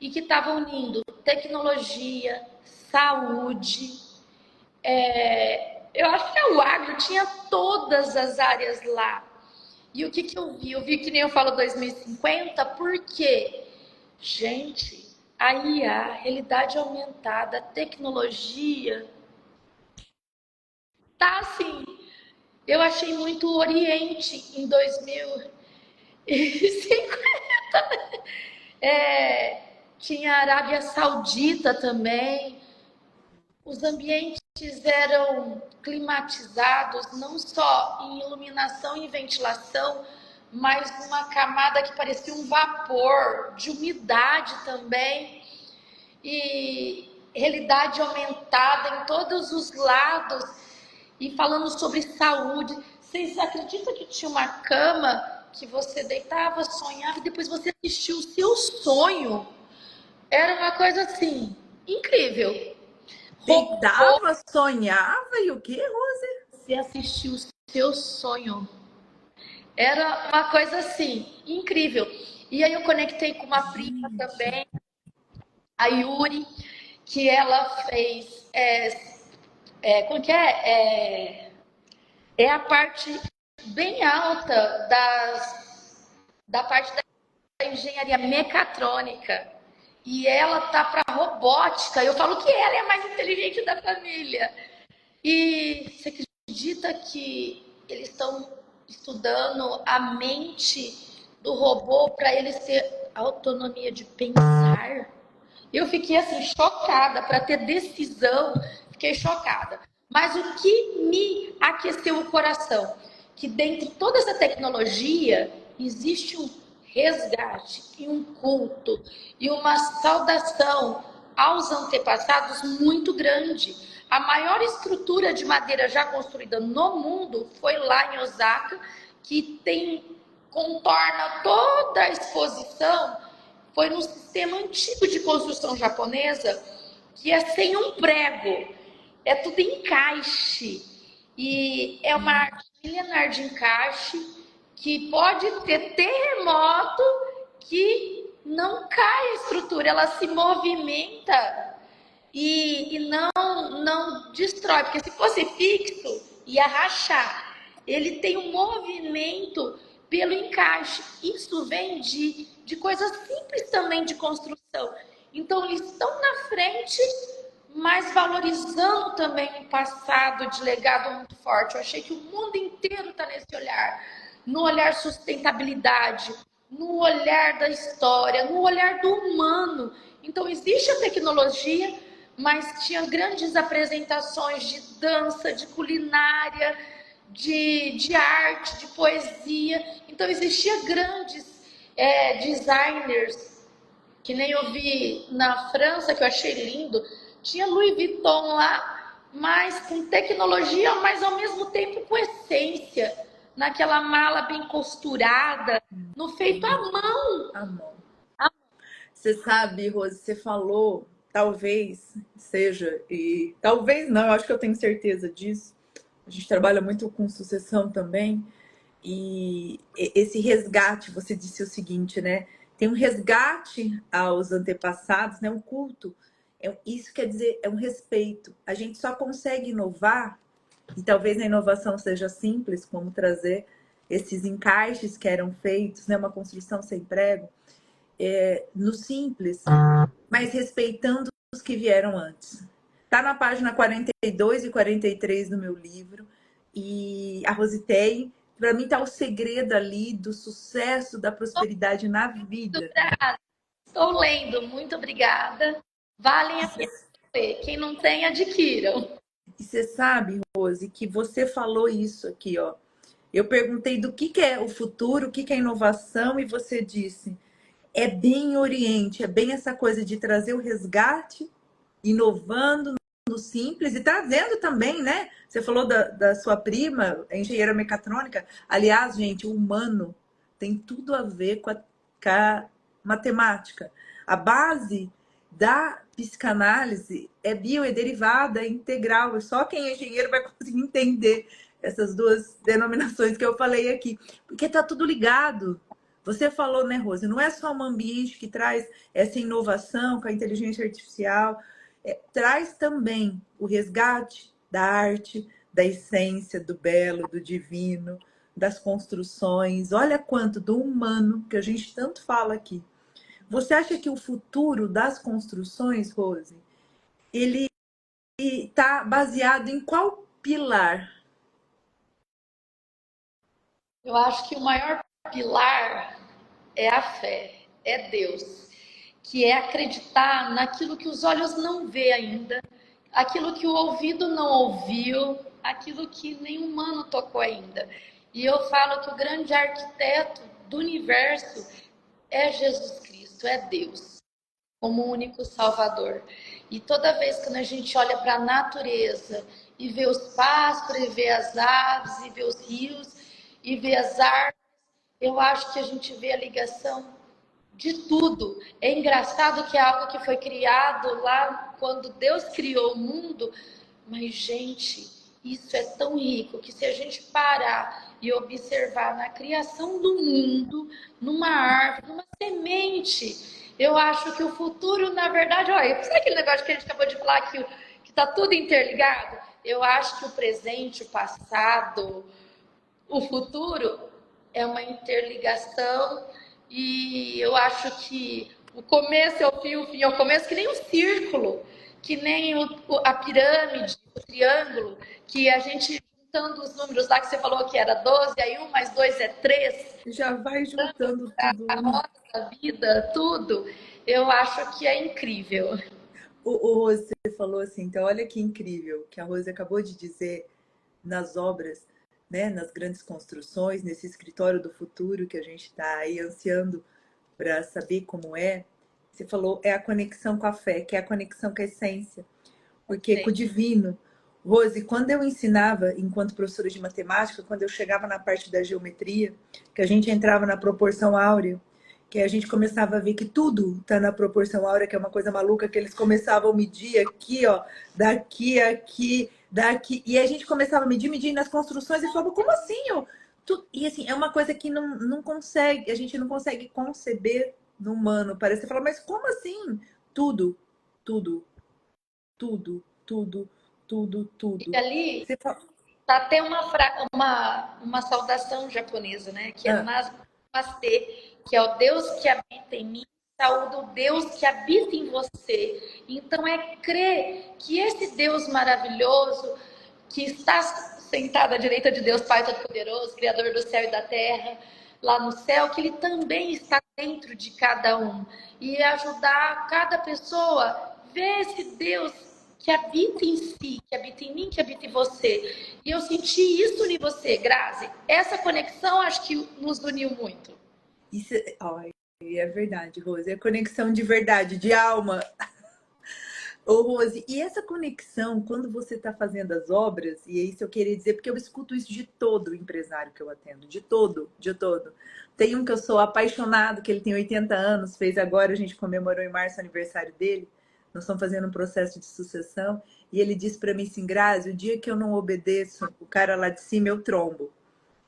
e que estavam unindo tecnologia, saúde. Eu acho que o agro tinha todas as áreas lá. E o que, que eu vi? Eu vi que nem eu falo 2050, porque, gente, a IA, a realidade aumentada, a tecnologia, tá assim. Eu achei muito Oriente em 2050. Tinha a Arábia Saudita também. Os ambientes eram climatizados não só em iluminação e ventilação, mas uma camada que parecia um vapor, de umidade também, e realidade aumentada em todos os lados, e falando sobre saúde. Vocês acreditam que tinha uma cama que você deitava, sonhava e depois você assistia o seu sonho? Era uma coisa assim, incrível. Robô, Deitava, sonhava e o quê, Rose? você assistiu o seu sonho. Era uma coisa assim, incrível. E aí eu conectei com uma prima Gente, também, a Yuri, que ela fez. Como que é a parte bem alta da parte da engenharia mecatrônica. E ela tá para robótica. Eu falo que ela é a mais inteligente da família. E você acredita que eles estão estudando a mente do robô para eles ter autonomia de pensar? Eu fiquei assim chocada para ter decisão, fiquei chocada. Mas o que me aqueceu o coração, que dentre toda essa tecnologia existe um resgate e um culto e uma saudação aos antepassados muito grande. A maior estrutura de madeira já construída no mundo foi lá em Osaka, que contorna toda a exposição, foi no sistema antigo de construção japonesa, que é sem um prego, é tudo encaixe. E é uma arte milenar de encaixe que pode ter terremoto que não cai a estrutura, ela se movimenta e não destrói, porque se fosse fixo, ia rachar. Ele tem um movimento pelo encaixe. Isso vem de coisas simples também de construção. Então, eles estão na frente, mas valorizando também um passado de legado muito forte. Eu achei que o mundo inteiro está nesse olhar, no olhar sustentabilidade, no olhar da história, no olhar do humano. Então, existe a tecnologia, mas tinha grandes apresentações de dança, de culinária, de arte, de poesia. Então, existia grandes designers, que nem eu vi na França, que eu achei lindo. Tinha Louis Vuitton lá, mas com tecnologia, mas ao mesmo tempo com essência. Naquela mala bem costurada, no feito à mão. À mão. Você sabe, Rose, você falou, talvez seja, e talvez não, eu acho que eu tenho certeza disso. A gente trabalha muito com sucessão também. E esse resgate, você disse o seguinte, né? Tem um resgate aos antepassados, né? Um culto. Isso quer dizer, é um respeito. A gente só consegue inovar, e talvez a inovação seja simples, como trazer esses encaixes que eram feitos, né? Uma construção sem prego, no simples, mas respeitando os que vieram antes. Tá na página 42 e 43 do meu livro. E a Rositei, para mim, tá o segredo ali do sucesso, da prosperidade na vida. Estou lendo, muito obrigada. Valem a pena ler. Quem não tem, adquiram. E você sabe, Rose, que você falou isso aqui, ó. Eu perguntei do que é o futuro, o que é inovação, e você disse, é bem Oriente, é bem essa coisa de trazer o resgate, inovando no simples e trazendo também, né? Você falou da sua prima, a engenheira mecatrônica. Aliás, gente, o humano tem tudo a ver com a matemática. A base da psicanálise é bio, é derivada, é integral. Só quem é engenheiro vai conseguir entender essas duas denominações que eu falei aqui. Porque tá tudo ligado. Você falou, né, Rose? Não é só um ambiente que traz essa inovação com a inteligência artificial, traz também o resgate da arte, da essência, do belo, do divino, das construções. Olha quanto do humano que a gente tanto fala aqui. Você acha que o futuro das construções, Rose, ele está baseado em qual pilar? Eu acho que o maior pilar é a fé, é Deus, que é acreditar naquilo que os olhos não vê ainda, aquilo que o ouvido não ouviu, aquilo que nenhum humano tocou ainda. E eu falo que o grande arquiteto do universo é Jesus Cristo, é Deus, como o único Salvador. E toda vez que a gente olha para a natureza e vê os pássaros, e vê as aves, e vê os rios, e vê as árvores, eu acho que a gente vê a ligação de tudo. É engraçado que é algo que foi criado lá quando Deus criou o mundo, mas, gente, isso é tão rico que se a gente parar e observar na criação do mundo, numa árvore, numa semente, eu acho que o futuro, na verdade, olha, sabe aquele negócio que a gente acabou de falar que está tudo interligado? Eu acho que o presente, o passado, o futuro é uma interligação e eu acho que o começo é o fim é o começo, que nem o círculo, que nem a pirâmide, o triângulo, que a gente juntando os números lá que você falou que era 12, aí 1 mais 2 é 3, Já vai juntando a tudo. roda, a vida, tudo, eu acho que é incrível. O Rose, você falou assim, então olha que incrível que a Rose acabou de dizer nas obras, né, nas grandes construções, nesse escritório do futuro que a gente está aí ansiando para saber como é. Você falou, é a conexão com a fé, que é a conexão com a essência, porque com o divino. Rose, quando eu ensinava, enquanto professora de matemática, quando eu chegava na parte da geometria, que a gente entrava na proporção áurea, que a gente começava a ver que tudo está na proporção áurea, que é uma coisa maluca, que eles começavam a medir aqui, ó, daqui, aqui, daqui, e a gente começava a medir nas construções e falava, como assim? E assim, é uma coisa que não consegue, a gente não consegue conceber no humano, parece. Você fala, mas como assim? Tudo, tudo, tudo, tudo, tudo, E tudo. ali Você fala, até uma saudação japonesa, né? Que é Ah, Namastê, que é o Deus que habita em mim, saúde o Deus que habita em você. Então é crer que esse Deus maravilhoso, que está sentado à direita de Deus Pai Todo-Poderoso, Criador do céu e da terra, lá no céu, que Ele também está dentro de cada um e ajudar cada pessoa a ver esse Deus que habita em si, que habita em mim, que habita em você. E eu senti isso em você, Grazi. Essa conexão acho que nos uniu muito. isso, ó, é verdade, Rose. É conexão de verdade, de alma. Ô, Rose, e essa conexão, quando você está fazendo as obras, e é isso eu queria dizer, porque eu escuto isso de todo empresário que eu atendo, de todo, de todo. Tem um que eu sou apaixonado, que ele tem 80 anos, fez agora, a gente comemorou em março o aniversário dele, nós estamos fazendo um processo de sucessão, e ele disse para mim assim, Grazi, o dia que eu não obedeço o cara lá de cima, eu trombo.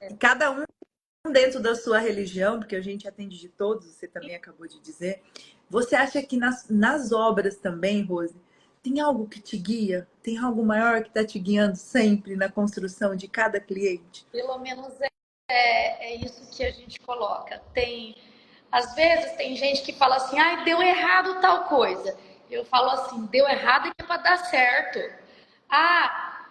E cada um dentro da sua religião, porque a gente atende de todos, você também acabou de dizer. Você acha que nas obras também, Rose, tem algo que te guia? Tem algo maior que está te guiando sempre na construção de cada cliente? Pelo menos é isso que a gente coloca. Às vezes tem gente que fala assim, ai, deu errado tal coisa. Eu falo assim, deu errado é que é para dar certo. Ah,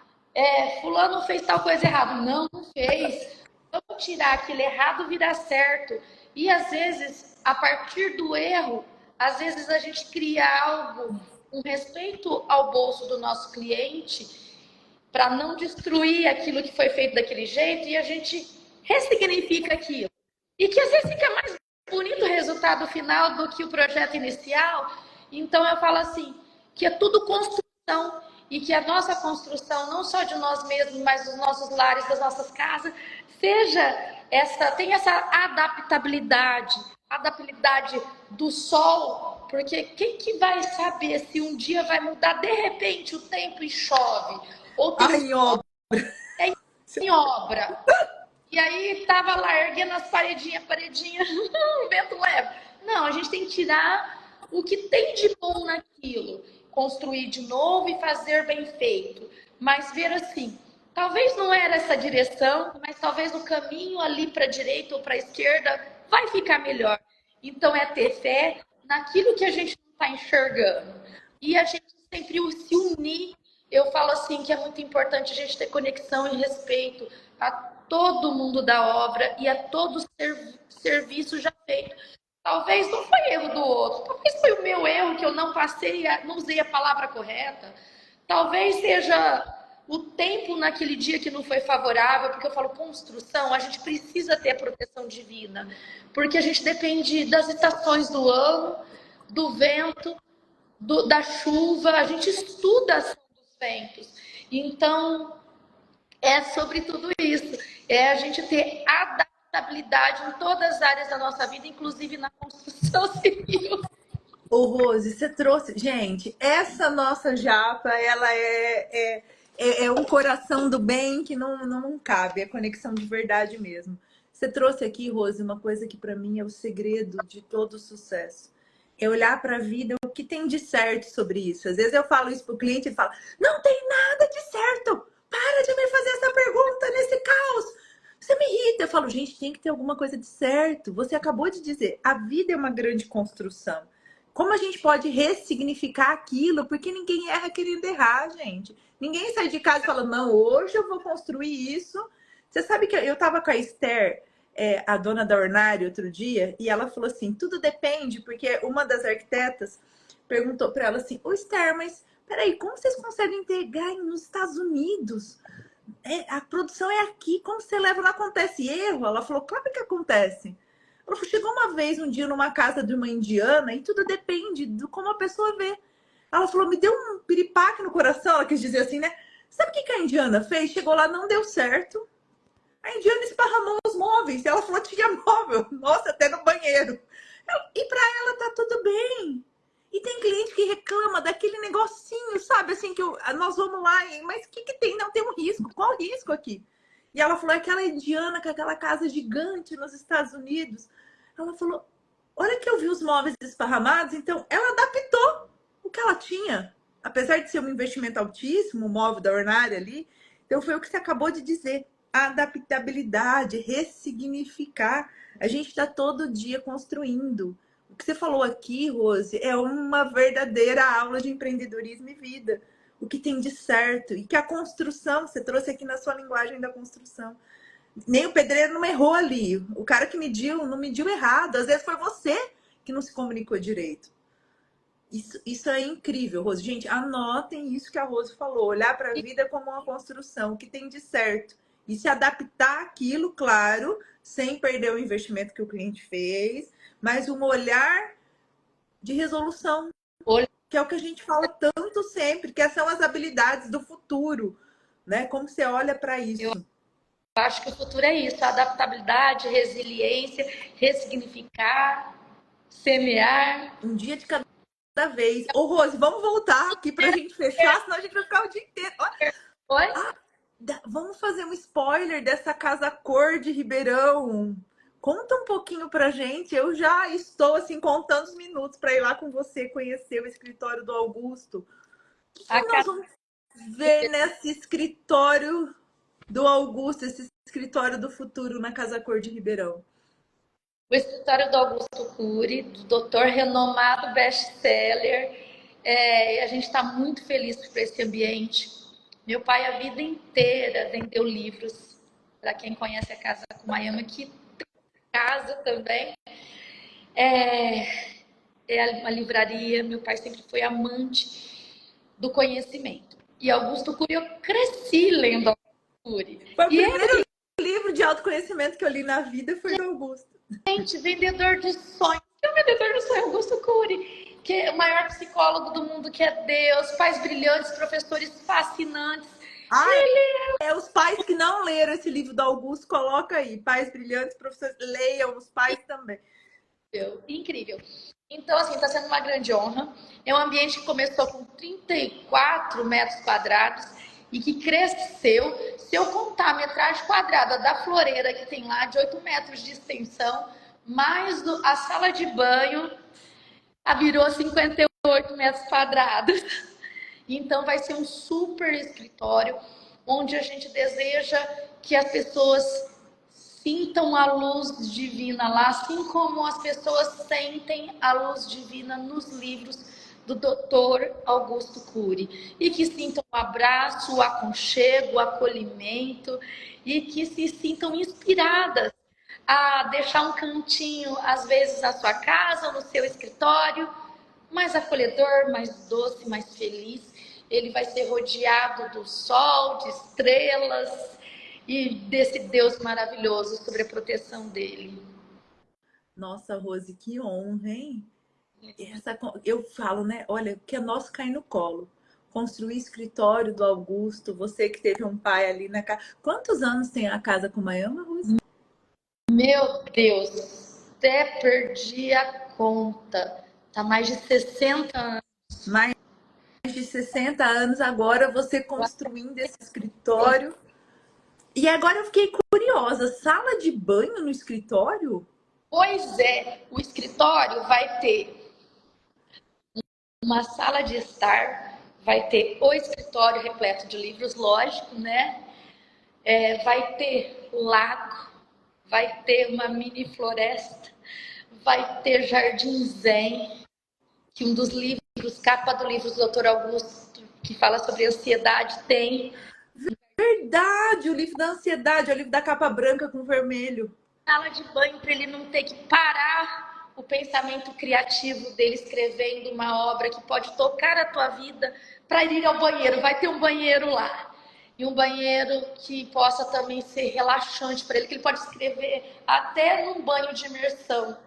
fulano fez tal coisa errada. Não, não fez. Vamos tirar aquele errado virar certo. E às vezes, a partir do erro, às vezes a gente cria algo, um respeito ao bolso do nosso cliente, para não destruir aquilo que foi feito daquele jeito e a gente ressignifica aquilo. E que às vezes fica mais bonito o resultado final do que o projeto inicial. Então eu falo assim, que é tudo construção e que a nossa construção, não só de nós mesmos, mas dos nossos lares, das nossas casas, tem essa adaptabilidade do sol, porque quem que vai saber se um dia vai mudar de repente o tempo e chove, ou tem Ai, ó, em obra. E aí tava lá erguendo as paredinhas, o vento leva. Não, a gente tem que tirar o que tem de bom naquilo, construir de novo e fazer bem feito. Mas ver assim, talvez não era essa direção, mas talvez o caminho ali para a direita ou para a esquerda vai ficar melhor. Então é ter fé naquilo que a gente não está enxergando. E a gente sempre se unir. Eu falo assim que é muito importante a gente ter conexão e respeito a todo mundo da obra e a todo serviço já feito. Talvez não foi erro do outro, talvez foi o meu erro que eu não passei, não usei a palavra correta. Talvez seja o tempo naquele dia que não foi favorável, porque eu falo construção, a gente precisa ter a proteção divina, porque a gente depende das estações do ano, do vento, da chuva, a gente estuda a ação dos ventos. Então, é sobre tudo isso. É a gente ter adaptabilidade em todas as áreas da nossa vida, inclusive na construção civil. ô, Rose, você trouxe. Gente, essa nossa japa, ela é um coração do bem que não cabe, é conexão de verdade mesmo. Você trouxe aqui, Rose, uma coisa que para mim é o segredo de todo sucesso. É olhar para a vida, o que tem de certo sobre isso. Às vezes eu falo isso para o cliente e falo: não tem nada de certo. Para de me fazer essa pergunta nesse caos. Você me irrita. Eu falo, gente, tem que ter alguma coisa de certo. Você acabou de dizer, a vida é uma grande construção. Como a gente pode ressignificar aquilo? Porque ninguém erra querendo errar, gente. Ninguém sai de casa e fala, não, hoje eu vou construir isso. Você sabe que eu estava com a Esther, a dona da Ornari, outro dia, e ela falou assim, tudo depende, porque uma das arquitetas perguntou para ela assim, ô Esther, mas peraí, como vocês conseguem entregar nos Estados Unidos? A produção é aqui, como você leva? Não acontece erro? Ela falou, claro que acontece. Ela falou, chegou uma vez, um dia, numa casa de uma indiana, e tudo depende de como a pessoa vê. Ela falou, me deu um piripaque no coração, ela quis dizer assim, né? Sabe o que a indiana fez? Chegou lá, não deu certo. A indiana esparramou os móveis. Ela falou, tinha móvel. Nossa, até no banheiro. E para ela tá tudo bem. E tem cliente que reclama daquele negocinho, sabe? Assim, nós vamos lá, mas o que tem? Não tem um risco. Qual o risco aqui? E ela falou, aquela indiana com aquela casa gigante nos Estados Unidos. Ela falou, olha que eu vi os móveis esparramados, então ela adaptou o que ela tinha. Apesar de ser um investimento altíssimo, o móvel da Ornari ali, Então foi o que você acabou de dizer. Adaptabilidade, ressignificar. A gente está todo dia construindo. O que você falou aqui, Rose, é uma verdadeira aula de empreendedorismo e vida. O que tem de certo. E que a construção, você trouxe aqui na sua linguagem da construção. Nem o pedreiro não errou ali. O cara que mediu, não mediu errado. Às vezes foi você que não se comunicou direito. Isso é incrível, Rose. Gente, anotem isso que a Rose falou. Olhar para a vida como uma construção, o que tem de certo. E se adaptar àquilo, claro, sem perder o investimento que o cliente fez, mas um olhar de resolução, que é o que a gente fala tanto sempre, que são as habilidades do futuro, né? Como você olha para isso. Eu acho que o futuro é isso, adaptabilidade, resiliência, ressignificar, semear. Um dia de cada vez. Ô, Rose, vamos voltar aqui para a gente fechar, senão a gente vai ficar o dia inteiro. Oi? Vamos fazer um spoiler dessa casa cor de Ribeirão. Conta um pouquinho pra gente. Eu já estou assim contando os minutos para ir lá com você conhecer o escritório do Augusto. O que nós vamos ver nesse escritório do Augusto, esse escritório do futuro na Casa Cor de Ribeirão? O escritório do Augusto Cury, do doutor renomado best-seller. A gente está muito feliz por esse ambiente. Meu pai, a vida inteira, vendeu livros. Para quem conhece a Casa com Miami, que tem casa também. É uma livraria. Meu pai sempre foi amante do conhecimento. E Augusto Cury, eu cresci lendo Augusto Cury. Foi o primeiro livro de autoconhecimento que eu li na vida, foi do Augusto. Gente, vendedor de sonhos. Que é o vendedor de sonhos, Augusto Cury, que é o maior psicólogo do mundo, que é Deus, pais brilhantes, professores fascinantes. Os pais que não leram esse livro do Augusto, coloca aí. Pais brilhantes, professores, leiam, os pais também. Incrível. Então, assim, está sendo uma grande honra. É um ambiente que começou com 34 metros quadrados e que cresceu. Se eu contar a metragem quadrada da floreira que tem lá, de 8 metros de extensão, mais a sala de banho, virou 58 metros quadrados. Então, vai ser um super escritório onde a gente deseja que as pessoas sintam a luz divina lá, assim como as pessoas sentem a luz divina nos livros do Dr. Augusto Cury. E que sintam o abraço, o aconchego, o acolhimento e que se sintam inspiradas a deixar um cantinho, às vezes na sua casa ou no seu escritório, mais acolhedor, mais doce, mais feliz. Ele vai ser rodeado do sol, de estrelas e desse Deus maravilhoso sobre a proteção dele. Nossa, Rose, que honra, hein? Eu falo, né? Olha, que é nosso cair no colo. Construir escritório do Augusto, você que teve um pai ali na casa. Quantos anos tem a casa com Miami, Rose? Meu Deus, até perdi a conta. Tá mais de 60 anos. Mais de 60 anos agora você construindo esse escritório. E agora eu fiquei curiosa, sala de banho no escritório? Pois é, o escritório vai ter uma sala de estar, vai ter o escritório repleto de livros, lógico, né? Vai ter lago, vai ter uma mini floresta, vai ter jardim zen, que um dos livros, capa do livro do Dr. Augusto, que fala sobre ansiedade, tem. Verdade, o livro da ansiedade, é o livro da capa branca com vermelho. Sala de banho para ele não ter que parar o pensamento criativo dele escrevendo uma obra que pode tocar a tua vida para ir ao banheiro. Vai ter um banheiro lá. E um banheiro que possa também ser relaxante para ele, que ele pode escrever até num banho de imersão.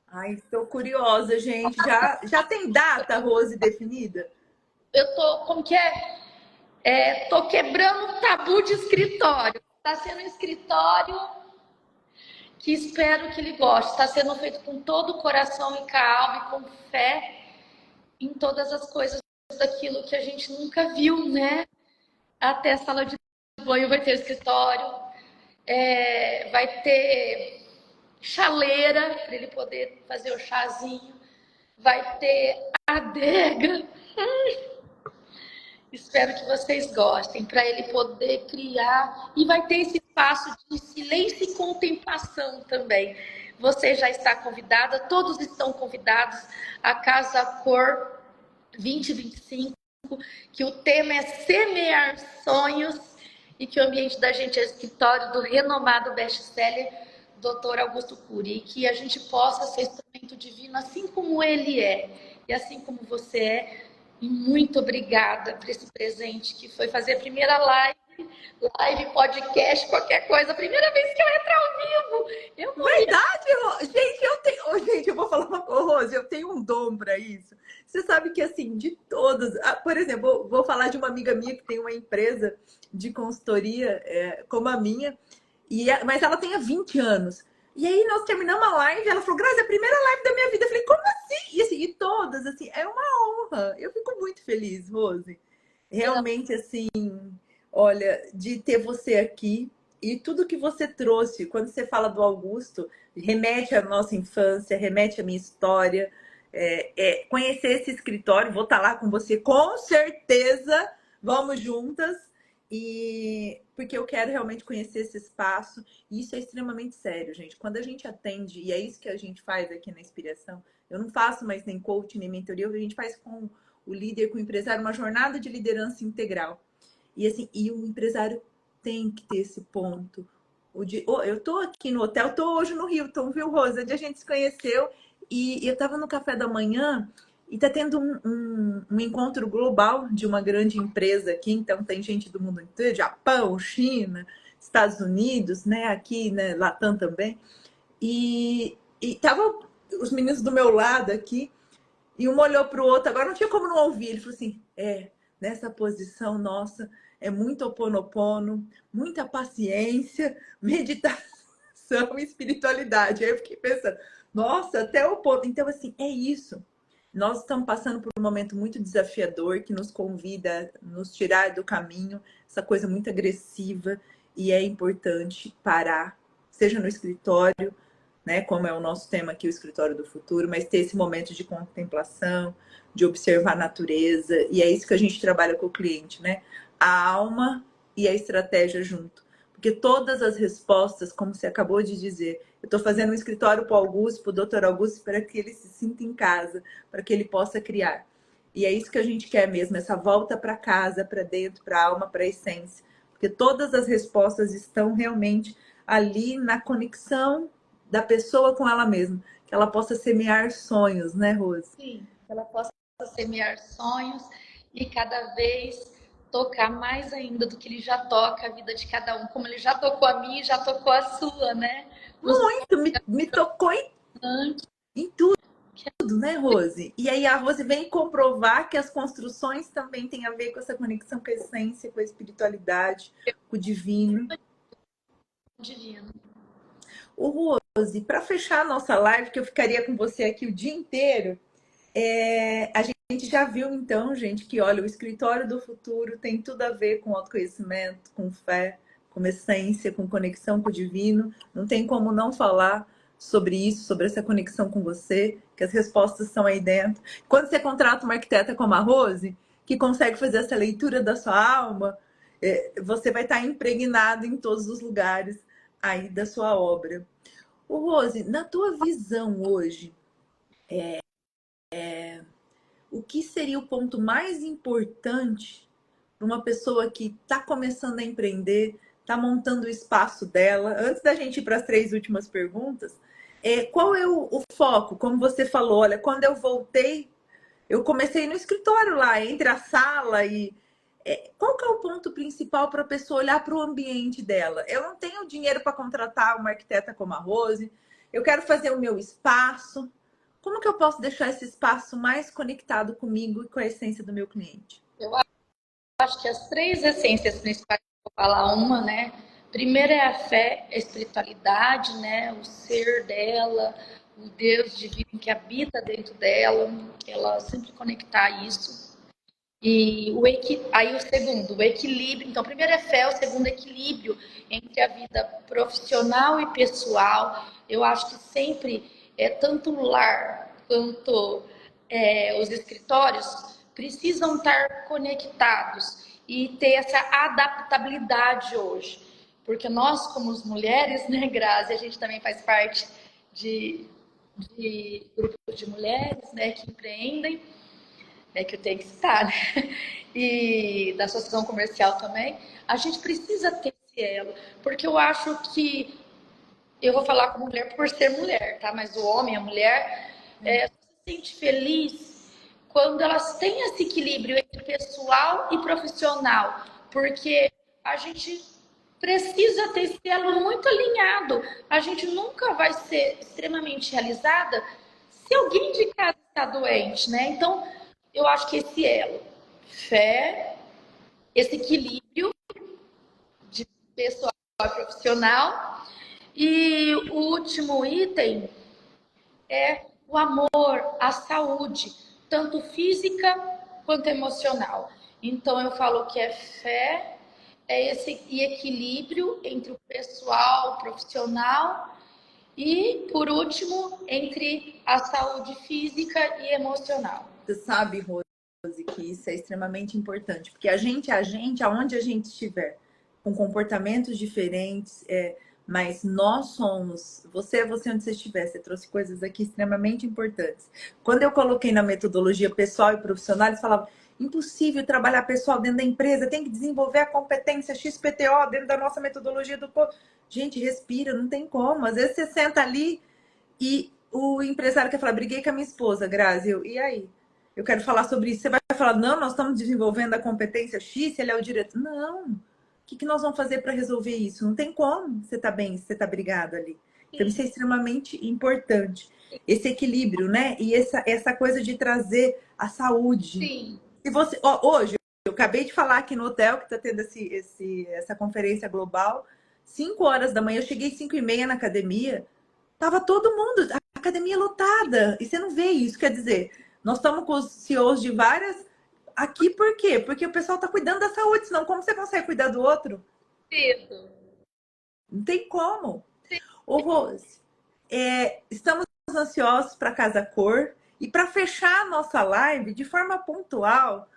Ai, estou curiosa, gente. Já tem data, Rose, definida? Eu tô, como que é? Tô quebrando o tabu de escritório. Está sendo um escritório que espero que ele goste. Está sendo feito com todo o coração e com a alma e com fé em todas as coisas daquilo que a gente nunca viu, né? Até a sala de banho vai ter escritório, vai ter chaleira para ele poder fazer o chazinho, vai ter adega. Espero que vocês gostem, para ele poder criar. E vai ter esse espaço de silêncio e contemplação também. Você já está convidada, todos estão convidados à Casa Cor 2025, que o tema é semear sonhos e que o ambiente da gente é escritório do renomado best-seller Dr. Augusto Cury, e que a gente possa ser instrumento divino assim como ele é e assim como você é. E muito obrigada por esse presente que foi fazer a primeira live, podcast, qualquer coisa. A primeira vez que eu entro ao vivo. Eu morri. Verdade, gente, eu tenho. Gente, eu vou falar uma coisa, Rose, eu tenho um dom para isso. Você sabe que, assim, de todas. Por exemplo, vou falar de uma amiga minha que tem uma empresa de consultoria como a minha, mas ela tem há 20 anos. E aí nós terminamos a live, ela falou, Grazi, é a primeira live da minha vida. Eu falei, como assim? E, assim, e todas, assim, é uma honra. Eu fico muito feliz, Rose. Realmente, assim, olha, de ter você aqui e tudo que você trouxe, quando você fala do Augusto, remete à nossa infância, remete à minha história. Conhecer esse escritório, vou estar lá com você, com certeza, vamos juntas. E porque eu quero realmente conhecer esse espaço, e isso é extremamente sério, gente. Quando a gente atende, e é isso que a gente faz aqui na Inspiração, eu não faço mais nem coaching, nem mentoria, a gente faz com o líder, com o empresário, uma jornada de liderança integral. E assim, e o empresário tem que ter esse ponto. Eu tô aqui no hotel, tô hoje no Hilton, viu, Rosa? Onde a gente se conheceu, e eu tava no café da manhã e tá tendo um encontro global de uma grande empresa aqui, então tem gente do mundo inteiro, Japão, China, Estados Unidos, né? Aqui, né? Latam também. E tava os meninos do meu lado aqui, e um olhou para o outro, agora não tinha como não ouvir. Ele falou assim: nessa posição nossa, é muito oponopono, muita paciência, meditação e espiritualidade. Aí eu fiquei pensando, nossa, até o opono. Então, assim, é isso. Nós estamos passando por um momento muito desafiador que nos convida a nos tirar do caminho, essa coisa muito agressiva, e é importante parar, seja no escritório, né, como é o nosso tema aqui, o escritório do futuro, mas ter esse momento de contemplação, de observar a natureza, e é isso que a gente trabalha com o cliente, né? A alma e a estratégia junto. Porque todas as respostas, como você acabou de dizer, eu estou fazendo um escritório para o Augusto, para o Dr. Augusto, para que ele se sinta em casa, para que ele possa criar. E é isso que a gente quer mesmo, essa volta para casa, para dentro, para a alma, para a essência. Porque todas as respostas estão realmente ali na conexão da pessoa com ela mesma, que ela possa semear sonhos, né, Rose? Sim, que ela possa semear sonhos e cada vez tocar mais ainda do que ele já toca a vida de cada um, como ele já tocou a minha e já tocou a sua, né? Muito, me tocou em tudo, né, Rose? E aí a Rose vem comprovar que as construções também têm a ver com essa conexão com a essência, com a espiritualidade, com o divino. Divino. O Rose, para fechar a nossa live, que eu ficaria com você aqui o dia inteiro, a gente já viu então, gente, que olha, o escritório do futuro tem tudo a ver com autoconhecimento, com fé, com essência, com conexão com o divino. Não tem como não falar sobre isso, sobre essa conexão com você, que as respostas estão aí dentro. Quando você contrata uma arquiteta como a Rose, que consegue fazer essa leitura da sua alma, você vai estar impregnado em todos os lugares aí da sua obra. O Rose, na tua visão hoje, o que seria o ponto mais importante para uma pessoa que está começando a empreender, está montando o espaço dela? Antes da gente ir para as 3 últimas perguntas, qual é o foco? Como você falou, olha, quando eu voltei, eu comecei no escritório lá, entre a sala e... qual que é o ponto principal para a pessoa olhar para o ambiente dela? Eu não tenho dinheiro para contratar uma arquiteta como a Rose, eu quero fazer o meu espaço. Como que eu posso deixar esse espaço mais conectado comigo e com a essência do meu cliente? Eu acho que as 3 essências principais, vou falar uma, né? Primeiro é a fé, a espiritualidade, né? O ser dela, o Deus divino que habita dentro dela, ela sempre conectar isso. E aí o segundo, o equilíbrio. Então, o primeiro é fé, o segundo é equilíbrio entre a vida profissional e pessoal. Eu acho que sempre tanto o lar quanto os escritórios precisam estar conectados e ter essa adaptabilidade hoje. Porque nós, como as mulheres, né, Grazi, a gente também faz parte de grupos de mulheres, né, que empreendem, né, que eu tenho que citar, né? E da associação comercial também, a gente precisa ter esse elo, porque eu acho que, eu vou falar como mulher por ser mulher, tá? Mas o homem, a mulher, se sente feliz quando elas têm esse equilíbrio entre pessoal e profissional, porque a gente precisa ter esse elo muito alinhado. A gente nunca vai ser extremamente realizada se alguém de casa está doente, né? Então, eu acho que esse elo, fé, esse equilíbrio de pessoal e profissional. E o último item é o amor, a saúde, tanto física quanto emocional. Então eu falo que é fé, é esse equilíbrio entre o pessoal, o profissional e, por último, entre a saúde física e emocional. Você sabe, Rose, que isso é extremamente importante, porque a gente é a gente aonde a gente estiver, com comportamentos diferentes, mas nós somos, você é você onde você estiver. Você trouxe coisas aqui extremamente importantes. Quando eu coloquei na metodologia pessoal e profissional, eles falavam, impossível trabalhar pessoal dentro da empresa, tem que desenvolver a competência XPTO dentro da nossa metodologia do povo. Gente, respira, não tem como. Às vezes você senta ali e o empresário quer falar, briguei com a minha esposa, Grazi, e aí? Eu quero falar sobre isso. Você vai falar, não, nós estamos desenvolvendo a competência X, ele é o diretor. Não. O que nós vamos fazer para resolver isso? Não tem como você tá bem, você tá brigado ali. Então, isso é extremamente importante. Esse equilíbrio, né? E essa coisa de trazer a saúde. Sim. Se você, hoje, eu acabei de falar aqui no hotel, que está tendo essa conferência global, 5 horas da manhã, eu cheguei 5h30 na academia, tava todo mundo, a academia lotada, e você não vê isso. Quer dizer, nós estamos com os CEOs de várias aqui, por quê? Porque o pessoal tá cuidando da saúde, senão como você consegue cuidar do outro? Isso. Não tem como. Ô, Rose, estamos ansiosos para Casa Cor, e para fechar a nossa live de forma pontual,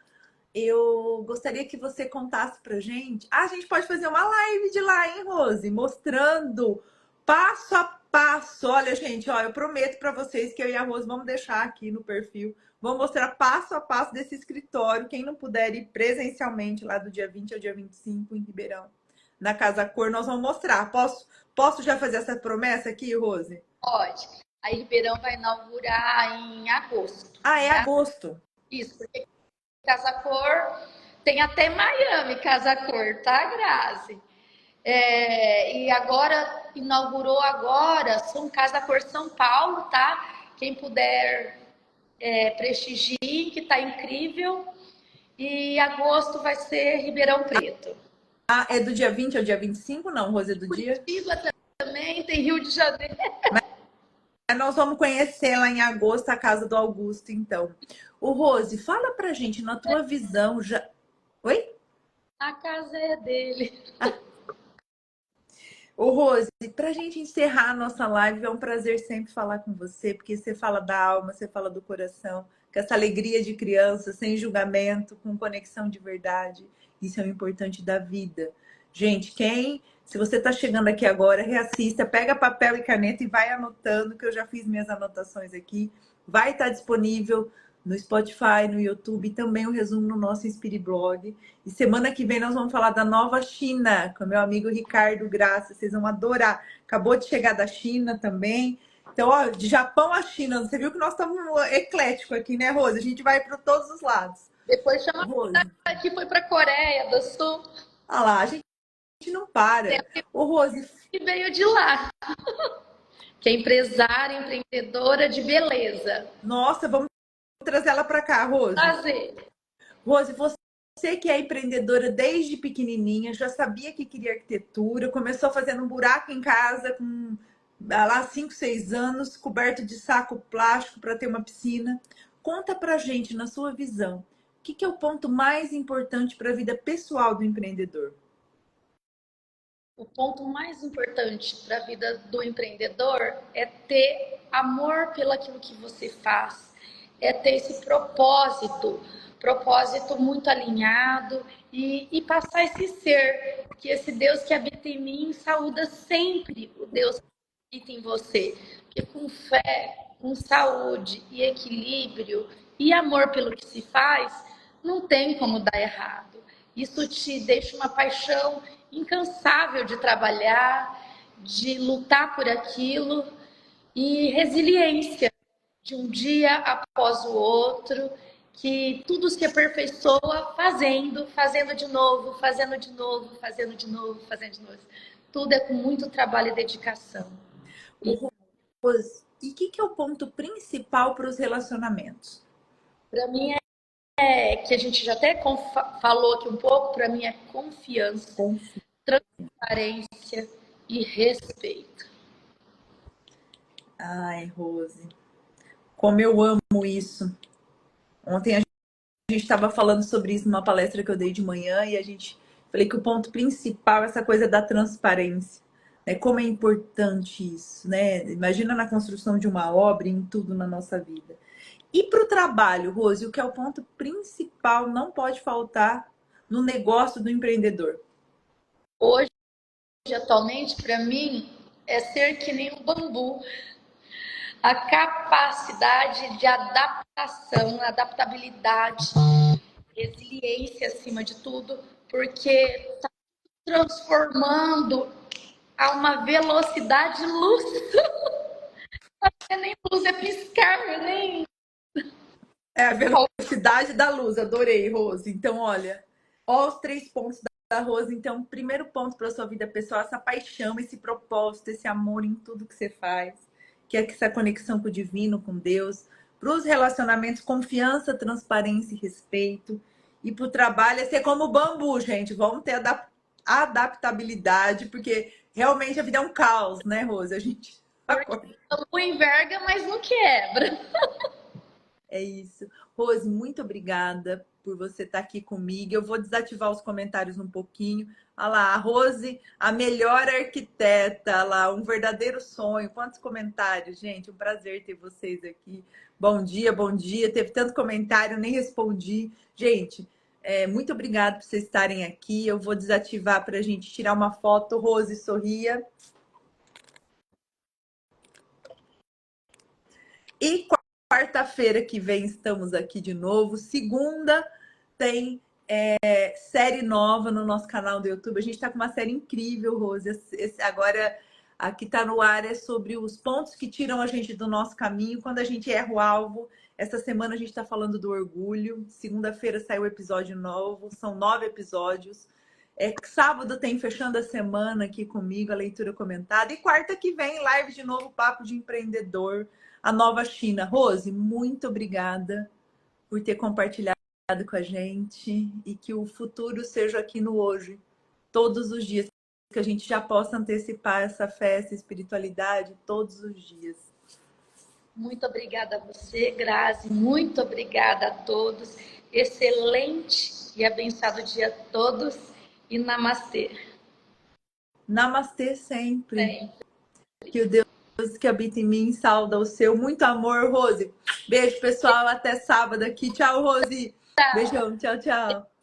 eu gostaria que você contasse pra gente. Ah, a gente pode fazer uma live de lá, hein, Rose? Mostrando passo a passo. Olha, gente, ó, eu prometo para vocês que eu e a Rose vamos deixar aqui no perfil. Vamos mostrar passo a passo desse escritório. Quem não puder ir presencialmente lá do dia 20 ao dia 25 em Ribeirão, na Casa Cor, nós vamos mostrar. Posso já fazer essa promessa aqui, Rose? Pode. Aí Ribeirão vai inaugurar em agosto. Ah, é Né? agosto. Isso, porque Casa Cor tem até Miami Casa Cor, tá, Grazi? E agora, inaugurou agora, São Casa Cor São Paulo, tá? Quem puder prestigiem, que tá incrível. E agosto vai ser Ribeirão Preto. Ah, é do dia 20 ao dia 25? Não, Rose, é do dia? Curitiba também, tem Rio de Janeiro. Nós vamos conhecer lá em agosto a casa do Augusto, então. Ô, Rose, fala pra gente, na tua visão, já... Oi? A casa é dele. Ô, Rose, pra gente encerrar a nossa live, é um prazer sempre falar com você, porque você fala da alma, você fala do coração, com essa alegria de criança, sem julgamento, com conexão de verdade. Isso é o importante da vida. Gente, se você tá chegando aqui agora, reassista, pega papel e caneta e vai anotando, que eu já fiz minhas anotações aqui. Vai estar disponível no Spotify, no YouTube, e também o resumo no nosso Inspire Blog. E semana que vem nós vamos falar da nova China, com o meu amigo Ricardo Graça. Vocês vão adorar. Acabou de chegar da China também. Então, ó, de Japão a China. Você viu que nós estamos eclético aqui, né, Rose? A gente vai para todos os lados. Depois chama que foi para Coreia do Sul. Ah lá, a gente não para. Ô, Rose. Que veio de lá. Que é empresária, empreendedora de beleza. Nossa, vamos trazer ela para cá, Rose. Prazer. Rose, você que é empreendedora desde pequenininha, já sabia que queria arquitetura, começou fazendo um buraco em casa com lá 5, 6 anos, coberto de saco plástico para ter uma piscina. Conta pra gente, na sua visão, o que é o ponto mais importante para a vida pessoal do empreendedor? O ponto mais importante para a vida do empreendedor é ter amor pelaquilo que você faz, é ter esse propósito, propósito muito alinhado e passar esse ser, que esse Deus que habita em mim saúda sempre o Deus que habita em você. Porque com fé, com saúde e equilíbrio e amor pelo que se faz, não tem como dar errado. Isso te deixa uma paixão incansável de trabalhar, de lutar por aquilo e resiliência de um dia após o outro, que tudo se aperfeiçoa fazendo, fazendo de novo, fazendo de novo, fazendo de novo, fazendo de novo. Tudo é com muito trabalho e dedicação. E o que é o ponto principal para os relacionamentos? Para mim que a gente já até falou aqui um pouco, para mim é confiança, transparência e respeito. Ai, Rose, como eu amo isso. Ontem a gente estava falando sobre isso numa palestra que eu dei de manhã e a gente falei que o ponto principal é essa coisa da transparência, né? Como é importante isso, né? Imagina na construção de uma obra e em tudo na nossa vida. E para o trabalho, Rose, o que é o ponto principal, não pode faltar no negócio do empreendedor? Hoje, atualmente, para mim, é ser que nem um bambu. A capacidade de adaptação, adaptabilidade, resiliência acima de tudo, porque está transformando a uma velocidade luz. Nem luz, é piscar, nem. É a velocidade da luz, adorei, Rose. Então, olha, ó os 3 pontos da Rose. Então, primeiro ponto para a sua vida pessoal, essa paixão, esse propósito, esse amor em tudo que você faz, que é essa conexão com o divino, com Deus. Para os relacionamentos, confiança, transparência e respeito. E para o trabalho, é ser como o bambu, gente. Vamos ter adaptabilidade, porque realmente a vida é um caos, né, Rose? A gente acorda. O bambu enverga, mas não quebra. É isso. Rose, muito obrigada por você estar aqui comigo. Eu vou desativar os comentários um pouquinho. Olha lá, a Rose, a melhor arquiteta, olha lá, um verdadeiro sonho. Quantos comentários, gente? Um prazer ter vocês aqui. Bom dia, bom dia. Teve tanto comentário, nem respondi. Gente, muito obrigada por vocês estarem aqui. Eu vou desativar para a gente tirar uma foto. Rose, sorria. E quarta-feira que vem estamos aqui de novo. Segunda tem série nova no nosso canal do YouTube. A gente está com uma série incrível, Rose. Agora, a que está no ar é sobre os pontos que tiram a gente do nosso caminho quando a gente erra o alvo. Essa semana a gente está falando do orgulho. Segunda-feira saiu o episódio novo. São 9 episódios. Sábado tem Fechando a Semana aqui comigo, a leitura comentada. E quarta que vem, live de novo, Papo de Empreendedor, a nova China. Rose, muito obrigada por ter compartilhado com a gente e que o futuro seja aqui no hoje, todos os dias, que a gente já possa antecipar essa fé, essa espiritualidade todos os dias. Muito obrigada a você, Grazi. Muito obrigada a todos. Excelente e abençoado dia a todos. E namastê. Namastê sempre. Que o Deus que habita em mim salda o seu. Muito amor, Rose. Beijo, pessoal. Até sábado aqui. Tchau, Rose. Beijão. Tchau, tchau.